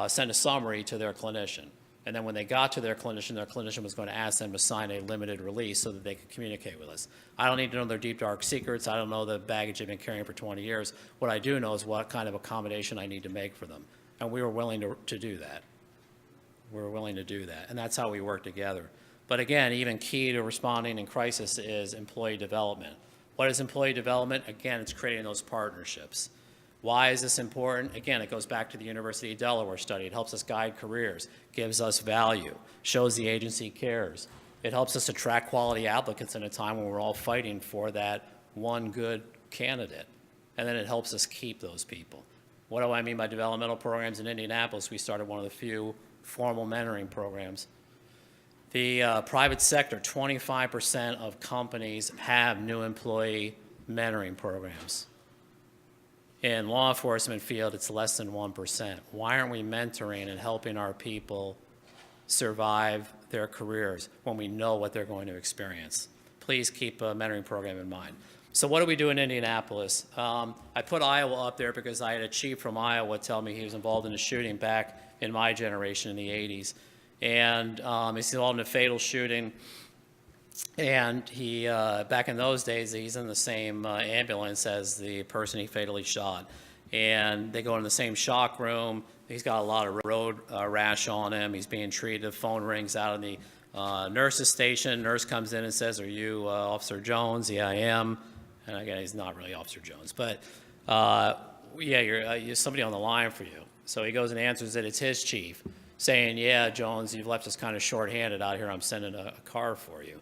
send a summary to their clinician. And then when they got to their clinician was going to ask them to sign a limited release so that they could communicate with us. I don't need to know their deep, dark secrets. I don't know the baggage they've been carrying for 20 years. What I do know is what kind of accommodation I need to make for them. And we were willing to do that. We were willing to do that. And that's how we work together. But again, even key to responding in crisis is employee development. What is employee development? Again, it's creating those partnerships. Why is this important? Again, it goes back to the University of Delaware study. It helps us guide careers, gives us value, shows the agency cares. It helps us attract quality applicants in a time when we're all fighting for that one good candidate. And then it helps us keep those people. What do I mean by developmental programs? In Indianapolis, we started one of the few formal mentoring programs. The private sector, 25% of companies have new employee mentoring programs. In law enforcement field, it's less than 1%. Why aren't we mentoring and helping our people survive their careers when we know what they're going to experience? Please keep a mentoring program in mind. So what do we do in Indianapolis? I put Iowa up there because I had a chief from Iowa tell me he was involved in a shooting back in my generation in the 80s. And he's involved in a fatal shooting. And he, back in those days, he's in the same ambulance as the person he fatally shot. And they go in the same shock room. He's got a lot of road rash on him. He's being treated. Phone rings out of the nurse's station. Nurse comes in and says, "Are you Officer Jones?" "Yeah, I am." And again, he's not really Officer Jones. But yeah, you're somebody on the line for you. So he goes and answers it. It's his chief saying, "Yeah, Jones, you've left us kind of shorthanded out here. I'm sending a car for you."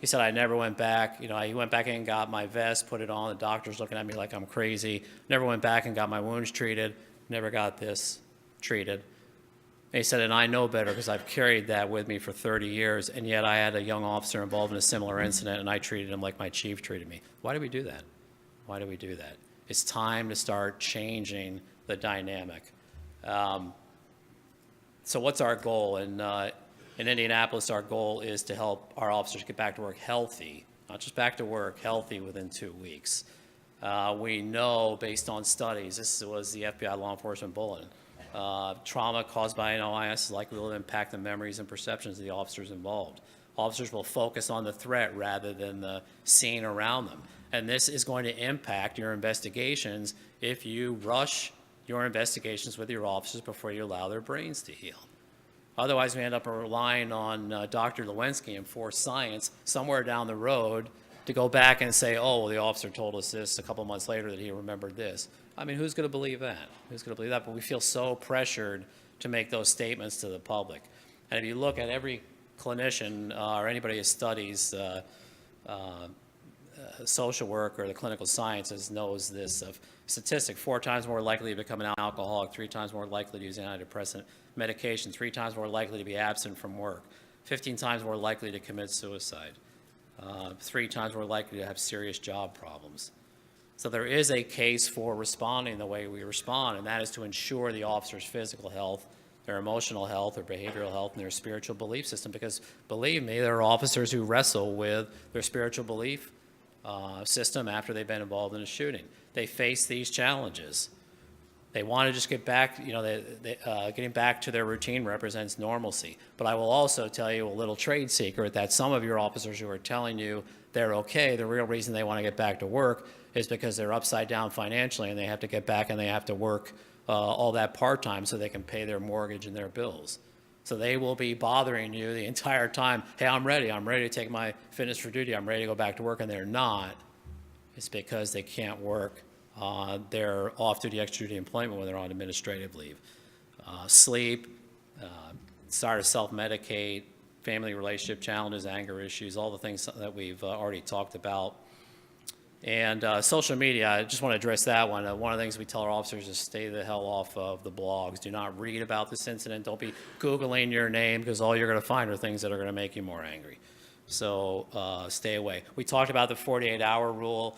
He said, "I never went back. You know, he went back in and got my vest, put it on. The doctor's looking at me like I'm crazy. Never went back and got my wounds treated. Never got this treated." And he said, "And I know better because I've carried that with me for 30 years, and yet I had a young officer involved in a similar incident, and I treated him like my chief treated me." Why do we do that? Why do we do that? It's time to start changing the dynamic. So what's our goal? In Indianapolis, our goal is to help our officers get back to work healthy, not just back to work, healthy within 2 weeks. We know, based on studies, this was the FBI law enforcement bulletin, trauma caused by an OIS is likely to impact the memories and perceptions of the officers involved. Officers will focus on the threat rather than the scene around them. And this is going to impact your investigations if you rush your investigations with your officers before you allow their brains to heal. Otherwise, we end up relying on Dr. Lewinsky and forced science somewhere down the road to go back and say, "Oh, well, the officer told us this a couple months later that he remembered this." I mean, who's going to believe that? Who's going to believe that? But we feel so pressured to make those statements to the public. And if you look at every clinician or anybody who studies social work or the clinical sciences knows this of statistic: 4 times more likely to become an alcoholic, 3 times more likely to use antidepressant medication, 3 times more likely to be absent from work, 15 times more likely to commit suicide, 3 times more likely to have serious job problems. So there is a case for responding the way we respond, and that is to ensure the officer's physical health, their emotional health, their behavioral health, and their spiritual belief system. Because believe me, there are officers who wrestle with their spiritual belief system after they've been involved in a shooting. They face these challenges. They want to just get back, you know, getting back to their routine represents normalcy. But I will also tell you a little trade secret that some of your officers who are telling you they're okay, the real reason they want to get back to work is because they're upside down financially and they have to get back and they have to work all that part-time so they can pay their mortgage and their bills. So they will be bothering you the entire time. "Hey, I'm ready to take my fitness for duty. I'm ready to go back to work," and they're not. It's because they can't work. They're off-duty, extra-duty employment when they're on administrative leave. Sleep, start to self-medicate, family relationship challenges, anger issues, all the things that we've already talked about. And social media, I just want to address that one. One of the things we tell our officers is stay the hell off of the blogs. Do not read about this incident. Don't be Googling your name, because all you're going to find are things that are going to make you more angry. So stay away. We talked about the 48-hour rule.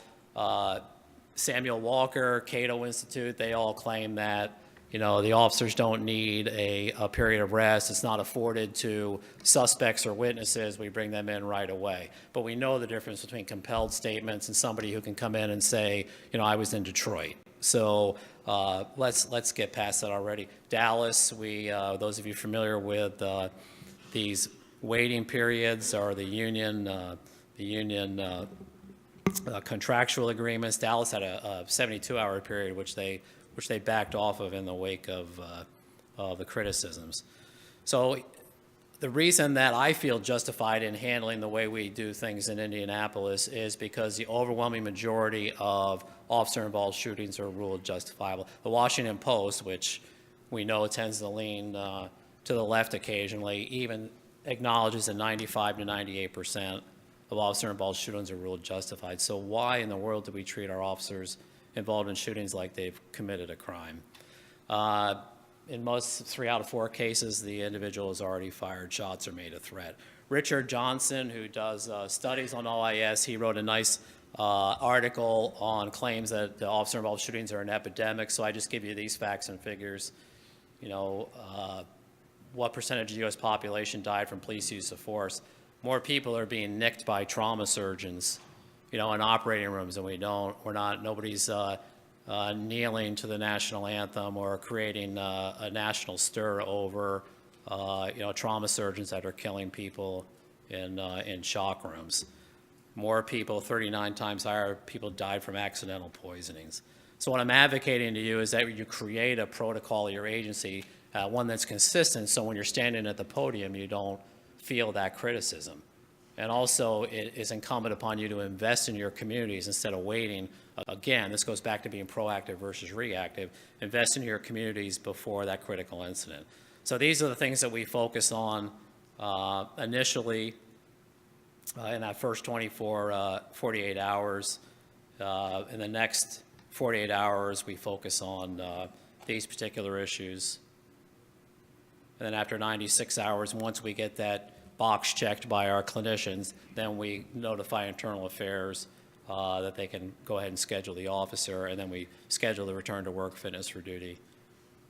Samuel Walker, Cato Institute, they all claim that, you know, the officers don't need a period of rest. It's not afforded to suspects or witnesses. We bring them in right away. But we know the difference between compelled statements and somebody who can come in and say, you know, "I was in Detroit." So let's get past that already. Dallas, those of you familiar with these waiting periods or the union contractual agreements, Dallas had a 72-hour period which they backed off of in the wake of the criticisms. So the reason that I feel justified in handling the way we do things in Indianapolis is because the overwhelming majority of officer-involved shootings are ruled justifiable. The Washington Post, which we know tends to lean to the left occasionally, even acknowledges that 95 to 98% of officer-involved shootings are ruled justified. So why in the world do we treat our officers involved in shootings like they've committed a crime? In most 3 out of 4 cases, the individual has already fired shots or made a threat. Richard Johnson, who does studies on OIS, he wrote a nice article on claims that the officer-involved shootings are an epidemic. So I just give you these facts and figures. You know, what percentage of the U.S. population died from police use of force? More people are being nicked by trauma surgeons, you know, in operating rooms than we don't. Nobody's kneeling to the national anthem or creating a national stir over trauma surgeons that are killing people in shock rooms. More people, 39 times higher, people died from accidental poisonings. So what I'm advocating to you is that you create a protocol at your agency, one that's consistent, so when you're standing at the podium, you don't feel that criticism. And also, it is incumbent upon you to invest in your communities instead of waiting. Again, this goes back to being proactive versus reactive. Invest in your communities before that critical incident. So these are the things that we focus on initially in that first 48 hours. In the next 48 hours, we focus on these particular issues. And then after 96 hours, once we get that box checked by our clinicians, then we notify internal affairs that they can go ahead and schedule the officer, and then we schedule the return to work fitness for duty.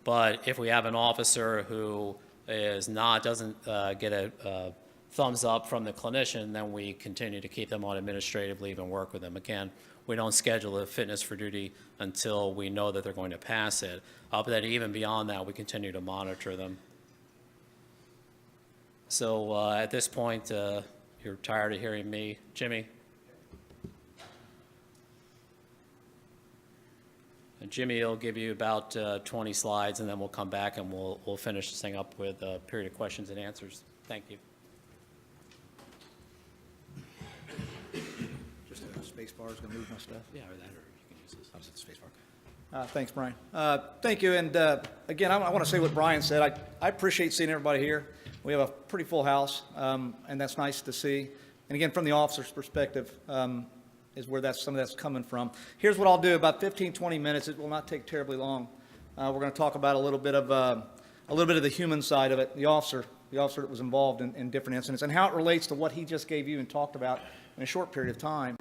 But if we have an officer who doesn't get a thumbs up from the clinician, then we continue to keep them on administrative leave and work with them. Again, we don't schedule a fitness for duty until we know that they're going to pass it. But then even beyond that, we continue to monitor them. So at this point, you're tired of hearing me. Jimmy? And Jimmy will give you about 20 slides, and then we'll come back and we'll finish this thing up with a period of questions and answers. Thank you. Just a space bar is going to move my stuff. Yeah, or that, or you can use this. I'll just the space bar. Thanks, Brian. Thank you. And again, I want to say what Brian said. I appreciate seeing everybody here. We have a pretty full house, and that's nice to see. And again, from the officer's perspective, is where some of that's coming from. Here's what I'll do. About 15, 20 minutes. It will not take terribly long. We're going to talk about a little bit of the human side of it, the officer that was involved in different incidents, and how it relates to what he just gave you and talked about in a short period of time.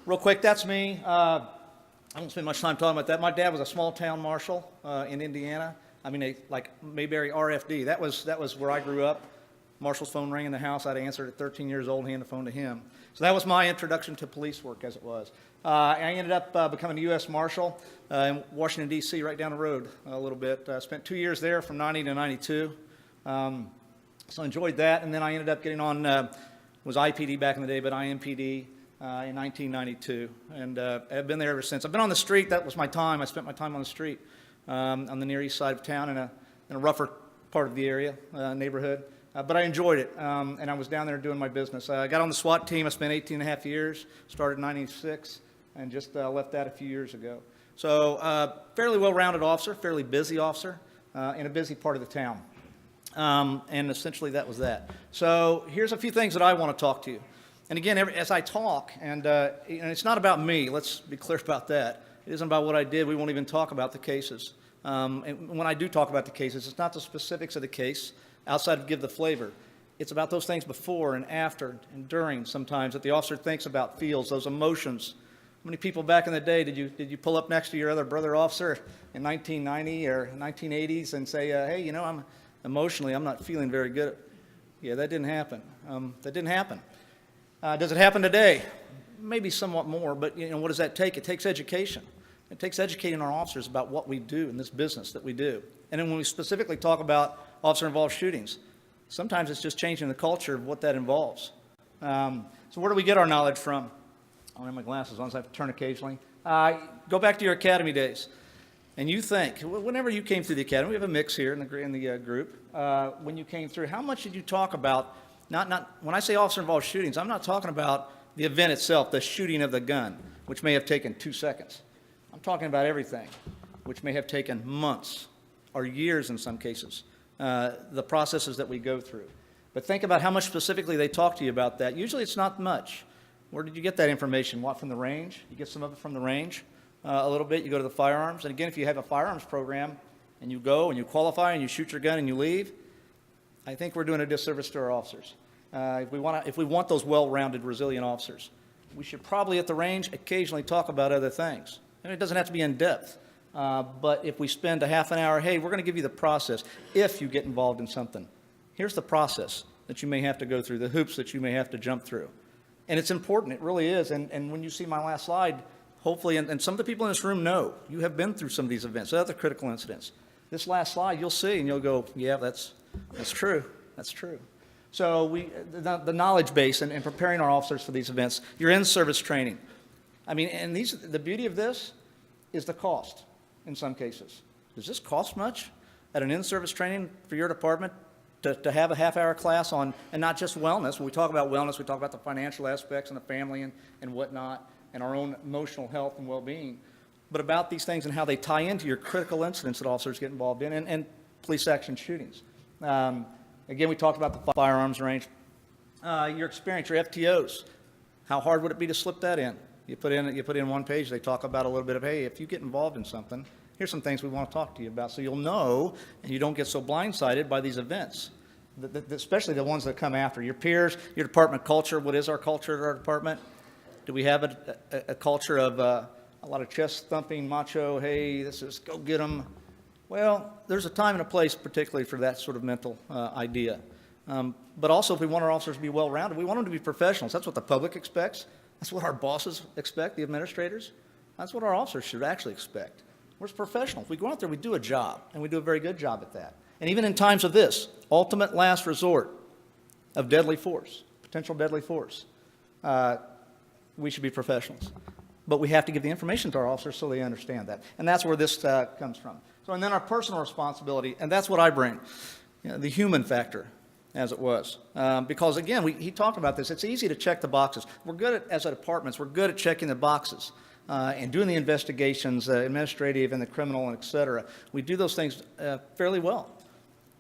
Real quick, that's me. I won't spend much time talking about that. My dad was a small town marshal in Indiana. I mean, like Mayberry RFD. That was where I grew up. Marshal's phone rang in the house. I'd answer at 13 years old and hand the phone to him. So that was my introduction to police work, as it was. I ended up becoming a U.S. Marshal in Washington, D.C., right down the road a little bit. Spent 2 years there from 90 to 92. So I enjoyed that. And then I ended up getting on, was IPD back in the day, but IMPD in 1992. And I've been there ever since. I've been on the street. That was my time. I spent my time on the street on the near east side of town in a rougher part of the area, neighborhood. But I enjoyed it, and I was down there doing my business. I got on the SWAT team. I spent 18 and a half years, started in 96, and just left that a few years ago. So fairly well-rounded officer, fairly busy officer in a busy part of the town. And essentially that was that. So here's a few things that I want to talk to you. And again, as I talk, and it's not about me, let's be clear about that. It isn't about what I did. We won't even talk about the cases. And when I do talk about the cases, it's not the specifics of the case, outside of give the flavor. It's about those things before and after and during sometimes that the officer thinks about, feels, those emotions. How many people back in the day did you pull up next to your other brother officer in 1990 or 1980s and say, hey, I'm not feeling very good. Yeah, that didn't happen. That didn't happen. Does it happen today? Maybe somewhat more, but what does that take? It takes education. It takes educating our officers about what we do in this business that we do. And then when we specifically talk about officer-involved shootings, sometimes it's just changing the culture of what that involves. So where do we get our knowledge from? I don't have my glasses on, so I have to turn occasionally. Go back to your academy days, and you think, whenever you came through the academy, we have a mix here in the group. When you came through, how much did you talk about, when I say officer-involved shootings, I'm not talking about the event itself, the shooting of the gun, which may have taken 2 seconds. I'm talking about everything, which may have taken months or years in some cases, the processes that we go through. But think about how much specifically they talk to you about that. Usually it's not much. Where did you get that information? What, from the range? You get some of it from the range a little bit. You go to the firearms. And again, if you have a firearms program and you go and you qualify and you shoot your gun and you leave, I think we're doing a disservice to our officers. If we want those well-rounded, resilient officers, we should probably at the range occasionally talk about other things. And it doesn't have to be in depth. But if we spend a half an hour, hey, we're going to give you the process. If you get involved in something, here's the process that you may have to go through, the hoops that you may have to jump through. And it's important. It really is. And when you see my last slide, hopefully, and some of the people in this room know, you have been through some of these events, other critical incidents. This last slide, you'll see, and you'll go, yeah, That's true. That's true. So the knowledge base and preparing our officers for these events, your in-service training. I mean, and the beauty of this is the cost in some cases. Does this cost much at an in-service training for your department to have a half-hour class on, and not just wellness? When we talk about wellness, we talk about the financial aspects and the family and whatnot, and our own emotional health and well-being, but about these things and how they tie into your critical incidents that officers get involved in, and police action shootings. Again, we talked about the firearms range. Your experience, your FTOs. How hard would it be to slip that in? You put in one page, they talk about a little bit of, hey, if you get involved in something, here's some things we want to talk to you about, so you'll know and you don't get so blindsided by these events, especially the ones that come after. Your peers, your department culture. What is our culture at our department? Do we have a culture of a lot of chest thumping, macho, hey, this is go get them? Well, there's a time and a place particularly for that sort of mental idea. But also, if we want our officers to be well-rounded, we want them to be professionals. That's what the public expects. That's what our bosses expect, the administrators. That's what our officers should actually expect. We're professionals. We go out there, we do a job, and we do a very good job at that. And even in times of this, ultimate last resort of deadly force, potential deadly force, we should be professionals. But we have to give the information to our officers so they understand that. And that's where this comes from. So, and then our personal responsibility, and that's what I bring, the human factor, as it was. Because, again, he talked about this. It's easy to check the boxes. We're good at, as a departments, we're good at checking the boxes and doing the investigations, administrative and the criminal, and et cetera. We do those things fairly well.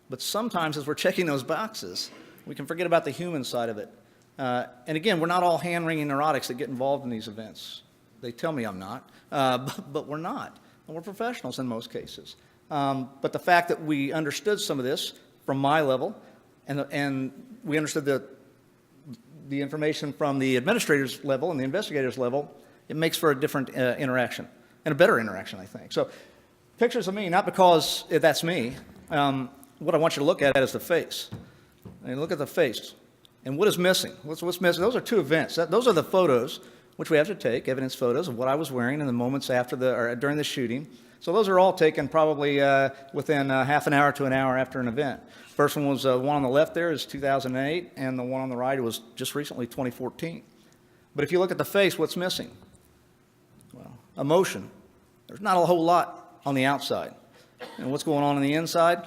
But sometimes as we're checking those boxes, we can forget about the human side of it. And, again, we're not all hand-wringing neurotics that get involved in these events. They tell me I'm not, but we're not. And we're professionals in most cases. But the fact that we understood some of this from my level, and we understood the information from the administrator's level and the investigator's level, it makes for a different interaction, and a better interaction, I think. So pictures of me, not because that's me. What I want you to look at is the face. And look at the face. And what is missing? What's missing? Those are two events. Those are the photos which we have to take, evidence photos of what I was wearing in the moments after or during the shooting. So those are all taken probably within half an hour to an hour after an event. First one was one on the left there is 2008, and the one on the right was just recently 2014. But if you look at the face, what's missing? Well, emotion. There's not a whole lot on the outside. And what's going on the inside?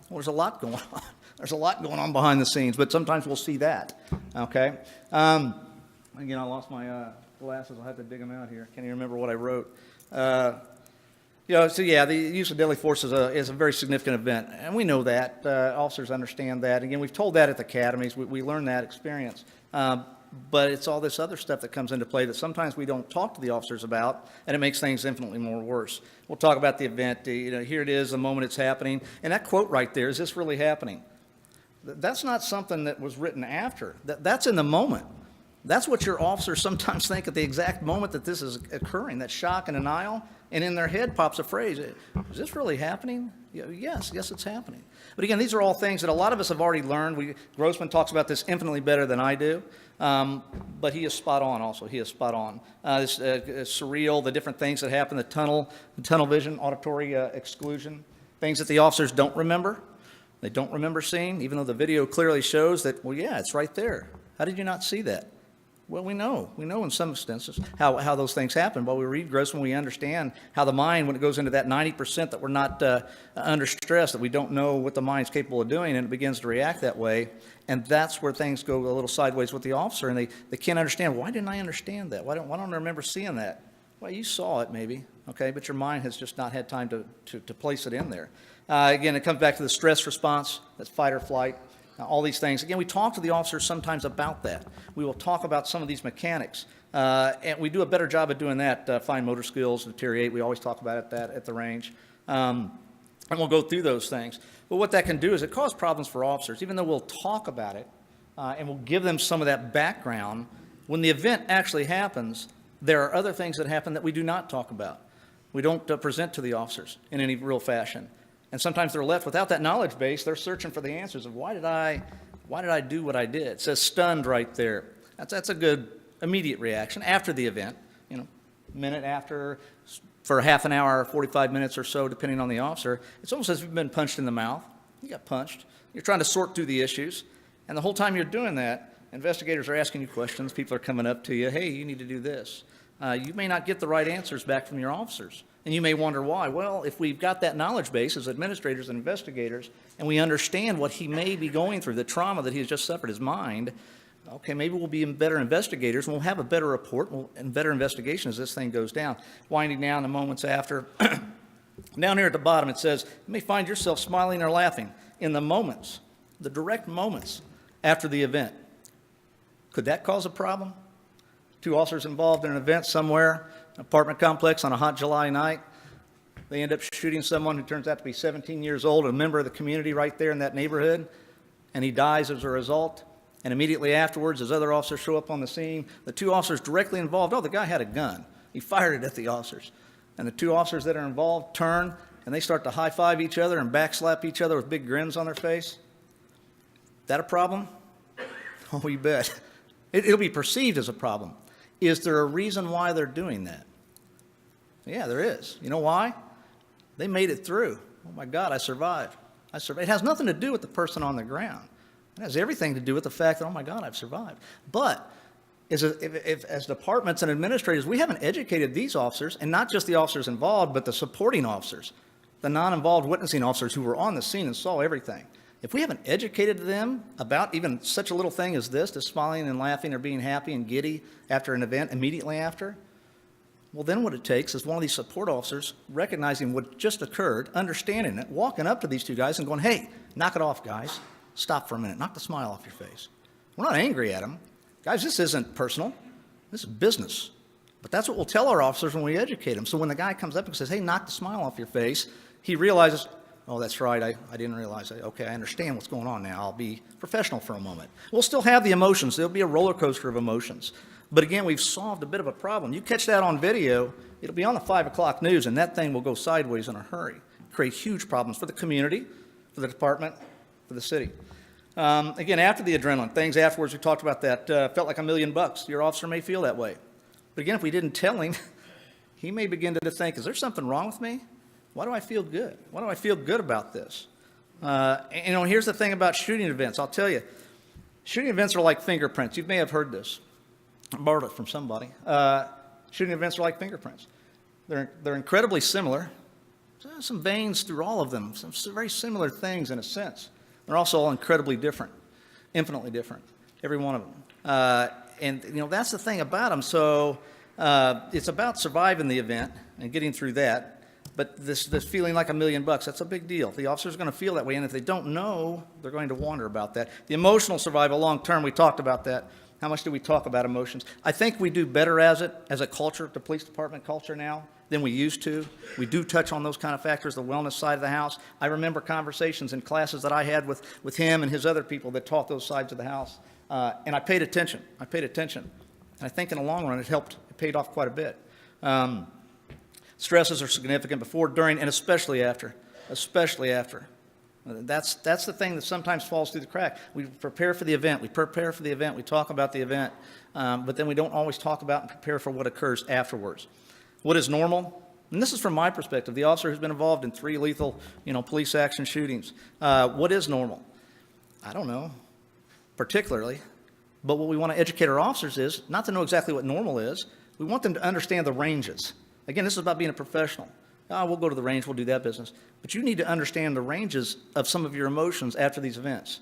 Well, there's a lot going on. There's a lot going on behind the scenes, but sometimes we'll see that, okay? Again, I lost my glasses. I'll have to dig them out here. Can't even remember what I wrote. So yeah, the use of deadly force is a very significant event, and we know that. Officers understand that. Again, we've told that at the academies. We learn that experience. But it's all this other stuff that comes into play that sometimes we don't talk to the officers about, and it makes things infinitely more worse. We'll talk about the event. Here it is, the moment it's happening. And that quote right there, is this really happening? That's not something that was written after. That's in the moment. That's what your officers sometimes think at the exact moment that this is occurring, that shock and denial, and in their head pops a phrase, is this really happening? Yes, it's happening. But again, these are all things that a lot of us have already learned. Grossman talks about this infinitely better than I do, but he is spot on also. He is spot on. This surreal, the different things that happen, the tunnel vision, auditory exclusion, things that the officers don't remember. They don't remember seeing, even though the video clearly shows that, well, yeah, it's right there. How did you not see that? Well, we know in some instances how those things happen. While we read Grossman, we understand how the mind, when it goes into that 90% that we're not under stress, that we don't know what the mind's capable of doing, and it begins to react that way. And that's where things go a little sideways with the officer, and they can't understand, why didn't I understand that? Why don't I remember seeing that? Well, you saw it maybe, okay, but your mind has just not had time to place it in there. Again, it comes back to the stress response, that's fight or flight. All these things. Again, we talk to the officers sometimes about that. We will talk about some of these mechanics. And we do a better job of doing that. Fine motor skills deteriorate. We always talk about that at the range. And we'll go through those things. But what that can do is it causes problems for officers. Even though we'll talk about it and we'll give them some of that background, when the event actually happens, there are other things that happen that we do not talk about. We don't present to the officers in any real fashion. And sometimes they're left without that knowledge base. They're searching for the answers of why did I do what I did? It says stunned right there. That's a good immediate reaction after the event. Minute after, for half an hour, 45 minutes or so, depending on the officer. It's almost as if you've been punched in the mouth. You got punched. You're trying to sort through the issues. And the whole time you're doing that, investigators are asking you questions. People are coming up to you, hey, you need to do this. You may not get the right answers back from your officers. And you may wonder why. Well, if we've got that knowledge base as administrators and investigators, and we understand what he may be going through, the trauma that he has just suffered, his mind, okay, maybe we'll be better investigators, and we'll have a better report and better investigation as this thing goes down. Winding down the moments after. Down here at the bottom it says, you may find yourself smiling or laughing in the moments, the direct moments after the event. Could that cause a problem? 2 officers involved in an event somewhere, an apartment complex on a hot July night. They end up shooting someone who turns out to be 17 years old, a member of the community right there in that neighborhood, and he dies as a result. And immediately afterwards, as other officers show up on the scene, the 2 officers directly involved, oh, the guy had a gun. He fired it at the officers. And the 2 officers that are involved turn, and they start to high-five each other and backslap each other with big grins on their face. That a problem? Oh, you bet. It'll be perceived as a problem. Is there a reason why they're doing that? Yeah, there is. You know why? They made it through. Oh, my God, I survived. It has nothing to do with the person on the ground. It has everything to do with the fact that, oh, my God, I've survived. But as departments and administrators, we haven't educated these officers, and not just the officers involved, but the supporting officers, the non-involved witnessing officers who were on the scene and saw everything. If we haven't educated them about even such a little thing as this, just smiling and laughing or being happy and giddy after an event immediately after, well, then what it takes is one of these support officers recognizing what just occurred, understanding it, walking up to these 2 guys and going, hey, knock it off, guys. Stop for a minute. Knock the smile off your face. We're not angry at them. Guys, this isn't personal. This is business. But that's what we'll tell our officers when we educate them. So when the guy comes up and says, hey, knock the smile off your face, he realizes, oh, that's right, I didn't realize that. Okay, I understand what's going on now. I'll be professional for a moment. We'll still have the emotions. There'll be a roller coaster of emotions. But again, we've solved a bit of a problem. You catch that on video, it'll be on the 5 o'clock news, and that thing will go sideways in a hurry. Create huge problems for the community, for the department, for the city. Again, after the adrenaline, things afterwards, we talked about that, felt like $1 million. Your officer may feel that way. But again, if we didn't tell him, he may begin to think, is there something wrong with me? Why do I feel good? Why do I feel good about this? Here's the thing about shooting events. I'll tell you, shooting events are like fingerprints. You may have heard this. I borrowed it from somebody. Shooting events are like fingerprints. They're incredibly similar. There's some veins through all of them, some very similar things in a sense. They're also all incredibly different, infinitely different, every one of them. That's the thing about them. So it's about surviving the event and getting through that. But this feeling like $1 million, that's a big deal. The officer's going to feel that way, and if they don't know, they're going to wonder about that. The emotional survival long term, we talked about that. How much do we talk about emotions? I think we do better as a culture, the police department culture now, than we used to. We do touch on those kind of factors, the wellness side of the house. I remember conversations in classes that I had with him and his other people that taught those sides of the house. And I paid attention. And I think in the long run, it paid off quite a bit. Stresses are significant before, during, and especially after. That's the thing that sometimes falls through the crack. We prepare for the event. We talk about the event, but then we don't always talk about and prepare for what occurs afterwards. What is normal? And this is from my perspective, the officer who's been involved in 3 lethal, police action shootings. What is normal? I don't know, particularly. But what we want to educate our officers is not to know exactly what normal is. We want them to understand the ranges. Again, this is about being a professional. We'll go to the range, we'll do that business. But you need to understand the ranges of some of your emotions after these events.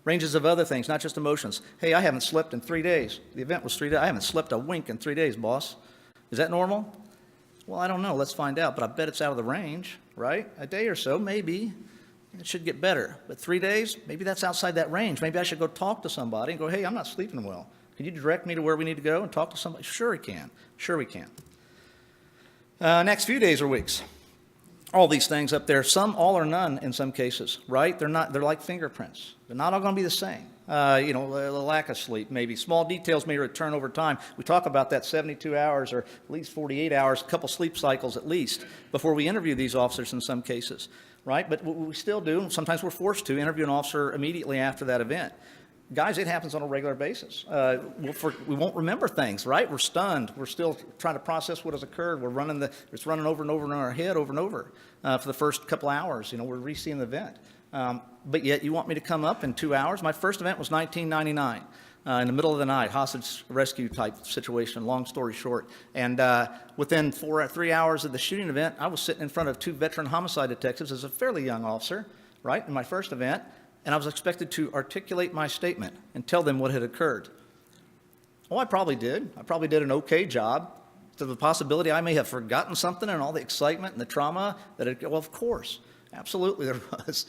Ranges of other things, not just emotions. Hey, I haven't slept in 3 days. The event was 3 days. I haven't slept a wink in 3 days, boss. Is that normal? Well, I don't know. Let's find out. But I bet it's out of the range, right? A day or so, maybe. It should get better. But 3 days, maybe that's outside that range. Maybe I should go talk to somebody and go, hey, I'm not sleeping well. Can you direct me to where we need to go and talk to somebody? Sure we can. Next few days or weeks. All these things up there, some, all, or none in some cases, right? They're like fingerprints. They're not all going to be the same. A lack of sleep, maybe. Small details may return over time. We talk about that 72 hours or at least 48 hours, a couple sleep cycles at least, before we interview these officers in some cases, right? But what we still do, and sometimes we're forced to, interview an officer immediately after that event. Guys, it happens on a regular basis. We won't remember things, right? We're stunned. We're still trying to process what has occurred. It's running over and over in our head over and over for the first couple hours. We're re-seeing the event. But yet you want me to come up in 2 hours? My first event was 1999. In the middle of the night, hostage rescue type situation, long story short. And within 3 hours of the shooting event, I was sitting in front of 2 veteran homicide detectives as a fairly young officer, right, in my first event, and I was expected to articulate my statement and tell them what had occurred. Oh, I probably did. I probably did an okay job. To the possibility I may have forgotten something and all the excitement and the trauma well, of course, absolutely there was.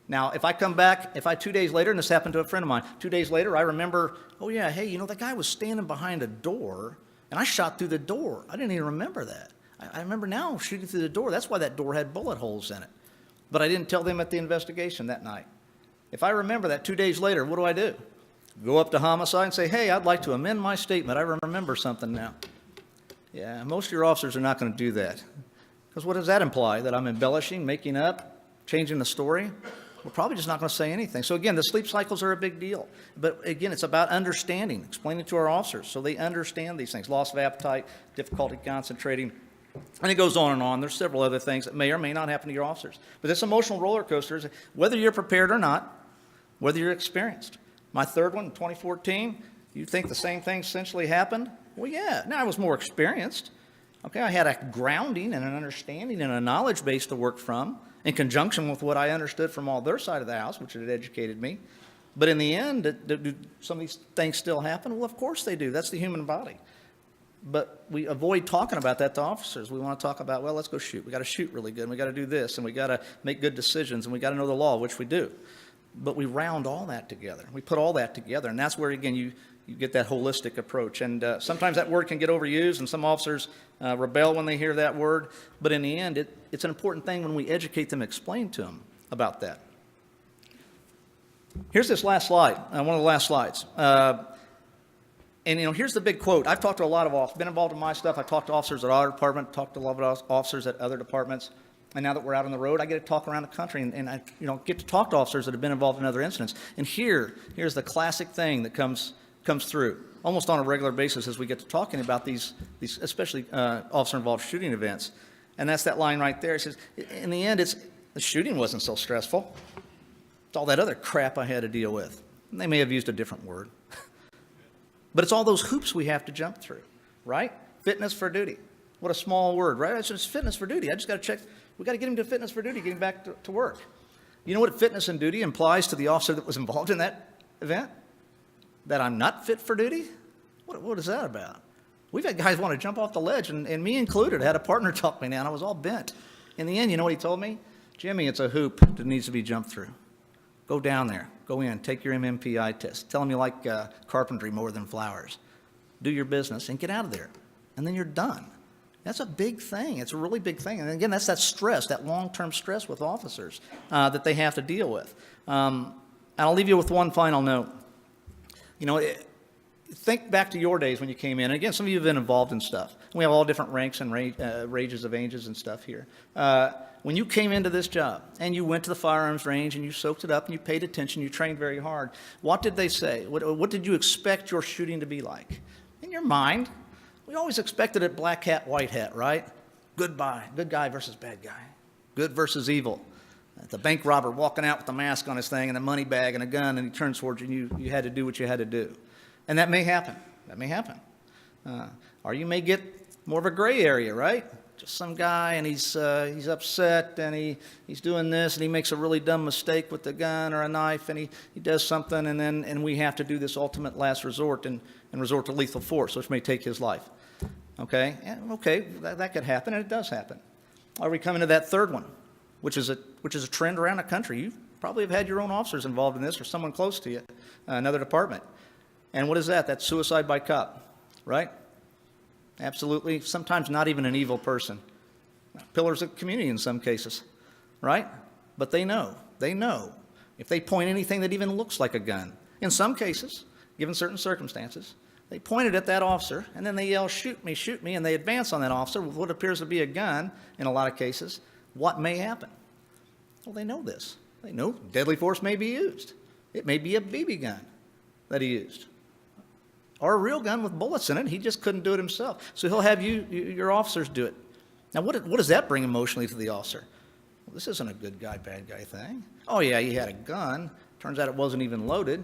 Now, if I come back, 2 days later, and this happened to a friend of mine, 2 days later, I remember, oh yeah, hey, you know, that guy was standing behind a door, and I shot through the door. I didn't even remember that. I remember now shooting through the door. That's why that door had bullet holes in it. But I didn't tell them at the investigation that night. If I remember that 2 days later, what do? Go up to homicide and say, hey, I'd like to amend my statement. I remember something now. Yeah, most of your officers are not going to do that. Because what does that imply? That I'm embellishing, making up, changing the story? We're probably just not going to say anything. So again, the sleep cycles are a big deal. But again, it's about understanding, explaining to our officers so they understand these things. Loss of appetite, difficulty concentrating, and it goes on and on. There's several other things that may or may not happen to your officers. But this emotional roller coaster is whether you're prepared or not, whether you're experienced. My third one in 2014, you think the same thing essentially happened? Well, yeah. Now, I was more experienced. Okay, I had a grounding and an understanding and a knowledge base to work from, in conjunction with what I understood from all their side of the house, which had educated me. But in the end, do some of these things still happen? Well, of course they do. That's the human body. But we avoid talking about that to officers. We want to talk about, well, let's go shoot. We got to shoot really good, and we got to do this, and we got to make good decisions, and we got to know the law, which we do. But we round all that together. We put all that together, and that's where, again, you get that holistic approach. And sometimes that word can get overused, and some officers rebel when they hear that word. But in the end, it's an important thing when we educate them, explain to them about that. Here's this last slide, one of the last slides. And, you know, here's the big quote. I've talked to a lot of officers, been involved in my stuff. I talked to officers at our department, talked to a lot of officers at other departments. And now that we're out on the road, I get to talk around the country, and I, you know, get to talk to officers that have been involved in other incidents. And here's the classic thing that comes through almost on a regular basis as we get to talking about these especially officer-involved shooting events. And that's that line right there. It says, in the end, the shooting wasn't so stressful. It's all that other crap I had to deal with. And they may have used a different word. But it's all those hoops we have to jump through, right? Fitness for duty. What a small word, right? It's just fitness for duty. I just got to check. We got to get him to fitness for duty, getting back to work. You know what fitness and duty implies to the officer that was involved in that event? That I'm not fit for duty? What is that about? We've had guys want to jump off the ledge, and me included. I had a partner talk me down. I was all bent. In the end, you know what he told me? Jimmy, it's a hoop that needs to be jumped through. Go down there. Go in. Take your MMPI test. Tell them you like carpentry more than flowers. Do your business and get out of there. And then you're done. That's a big thing. It's a really big thing. And again, that's that stress, that long-term stress with officers that they have to deal with. And I'll leave you with one final note. You know, think back to your days when you came in. And again, some of you have been involved in stuff. We have all different ranks and ranges of ages and stuff here. When you came into this job and you went to the firearms range and you soaked it up and you paid attention, you trained very hard, what did they say? What did you expect your shooting to be like? In your mind, we always expected it black hat, white hat, right? Good guy versus bad guy. Good versus evil. The bank robber walking out with a mask on his thing and a money bag and a gun, and he turns towards you and you had to do what you had to do. And that may happen. That may happen. Or you may get more of a gray area, right? Just some guy and he's upset and he's doing this and he makes a really dumb mistake with the gun or a knife and he does something and we have to do this ultimate last resort and resort to lethal force, which may take his life. Okay? And okay, that could happen, and it does happen. Or we come into that third one, which is a trend around the country. You probably have had your own officers involved in this or someone close to you, another department. And what is that? That's suicide by cop, right? Absolutely. Sometimes not even an evil person. Pillars of community in some cases, right? But they know. If they point anything that even looks like a gun, in some cases, given certain circumstances, they point it at that officer, and then they yell, shoot me, and they advance on that officer with what appears to be a gun in a lot of cases. What may happen? Well, they know this. They know deadly force may be used. It may be a BB gun that he used. Or a real gun with bullets in it. He just couldn't do it himself. So he'll have your officers do it. Now, what does that bring emotionally to the officer? This isn't a good guy, bad guy thing. Oh, yeah, he had a gun. Turns out it wasn't even loaded.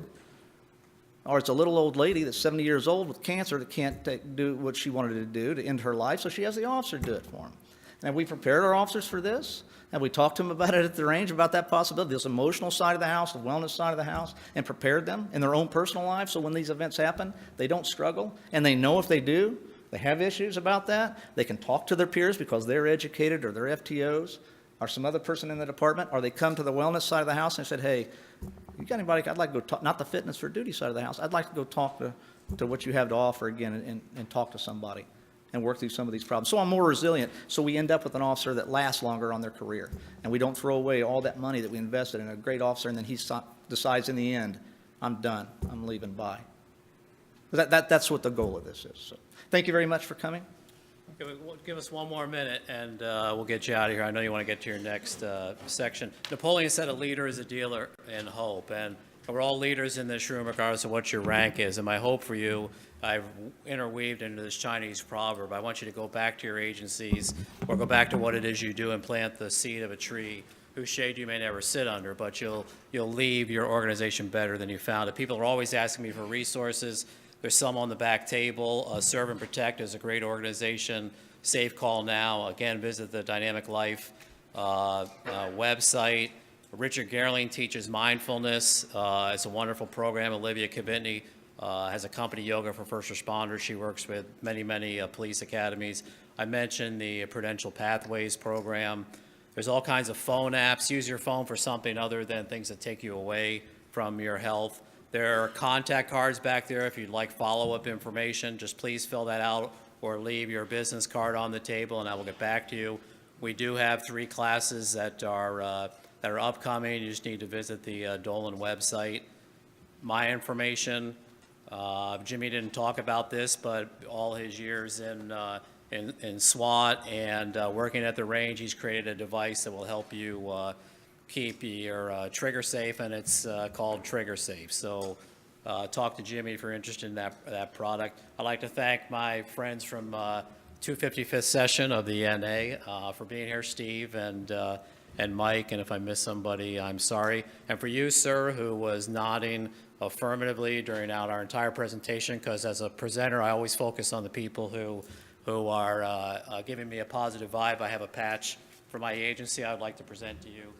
Or it's a little old lady that's 70 years old with cancer that can't do what she wanted to do to end her life, so she has the officer do it for him. And have we prepared our officers for this? Have we talked to them about it at the range, about that possibility, this emotional side of the house, the wellness side of the house, and prepared them in their own personal lives so when these events happen, they don't struggle, and they know if they do, they have issues about that, they can talk to their peers because they're educated or they're FTOs or some other person in the department, or they come to the wellness side of the house and said, hey, you got anybody, I'd like to go talk, not the fitness for duty side of the house, I'd like to go talk to what you have to offer again and talk to somebody and work through some of these problems. So I'm more resilient, so we end up with an officer that lasts longer on their career. And we don't throw away all that money that we invested in a great officer and then he decides in the end, I'm done, I'm leaving, bye. That's what the goal of this is. So thank you very much for coming. Give us one more minute, and we'll get you out of here. I know you want to get to your next section. Napoleon said a leader is a dealer in hope, and we're all leaders in this room regardless of what your rank is. And my hope for you, I've interweaved into this Chinese proverb. I want you to go back to your agencies or go back to what it is you do and plant the seed of a tree whose shade you may never sit under, but you'll leave your organization better than you found it. People are always asking me for resources. There's some on the back table. Serve and Protect is a great organization. Safe Call Now. Again, visit the Dynamic Life website. Richard Gerling teaches mindfulness. It's a wonderful program. Olivia Kavitney has a company, Yoga for First Responders. She works with many police academies. I mentioned the Prudential Pathways program. There's all kinds of phone apps. Use your phone for something other than things that take you away from your health. There are contact cards back there if you'd like follow-up information. Just please fill that out or leave your business card on the table and I will get back to you. We do have 3 classes that are upcoming. You just need to visit the Dolan website. My information, Jimmy didn't talk about this, but all his years in SWAT and working at the range, he's created a device that will help you keep your trigger safe, and it's called Trigger Safe. So talk to Jimmy if you're interested in that product. I'd like to thank my friends from 255th session of the NA for being here, Steve and Mike, and if I miss somebody, I'm sorry. And for you, sir, who was nodding affirmatively during our entire presentation, because as a presenter, I always focus on the people who are giving me a positive vibe. I have a patch for my agency I would like to present to you.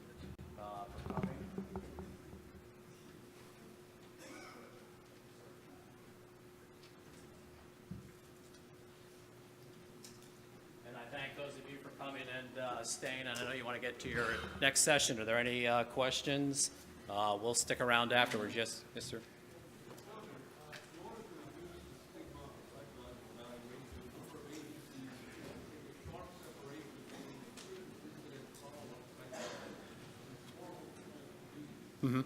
Staying, and I know you want to get to your next session. Are there any questions? We'll stick around afterwards. Yes, sir. Mm-hmm.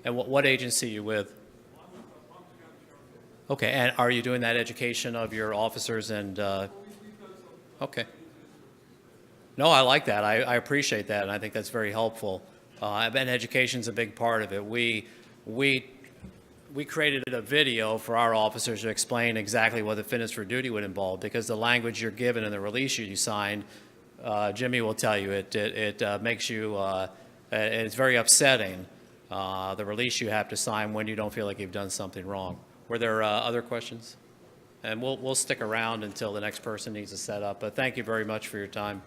And what agency are you with? Okay, and are you doing that education of your officers and, okay. No, I like that. I appreciate that, and I think that's very helpful. And education's a big part of it. We created a video for our officers to explain exactly what the fitness for duty would involve, because the language you're given in the release you signed, Jimmy will tell you, it makes you, it's very upsetting. The release you have to sign when you don't feel like you've done something wrong. Were there other questions? And we'll stick around until the next person needs to set up. But thank you very much for your time.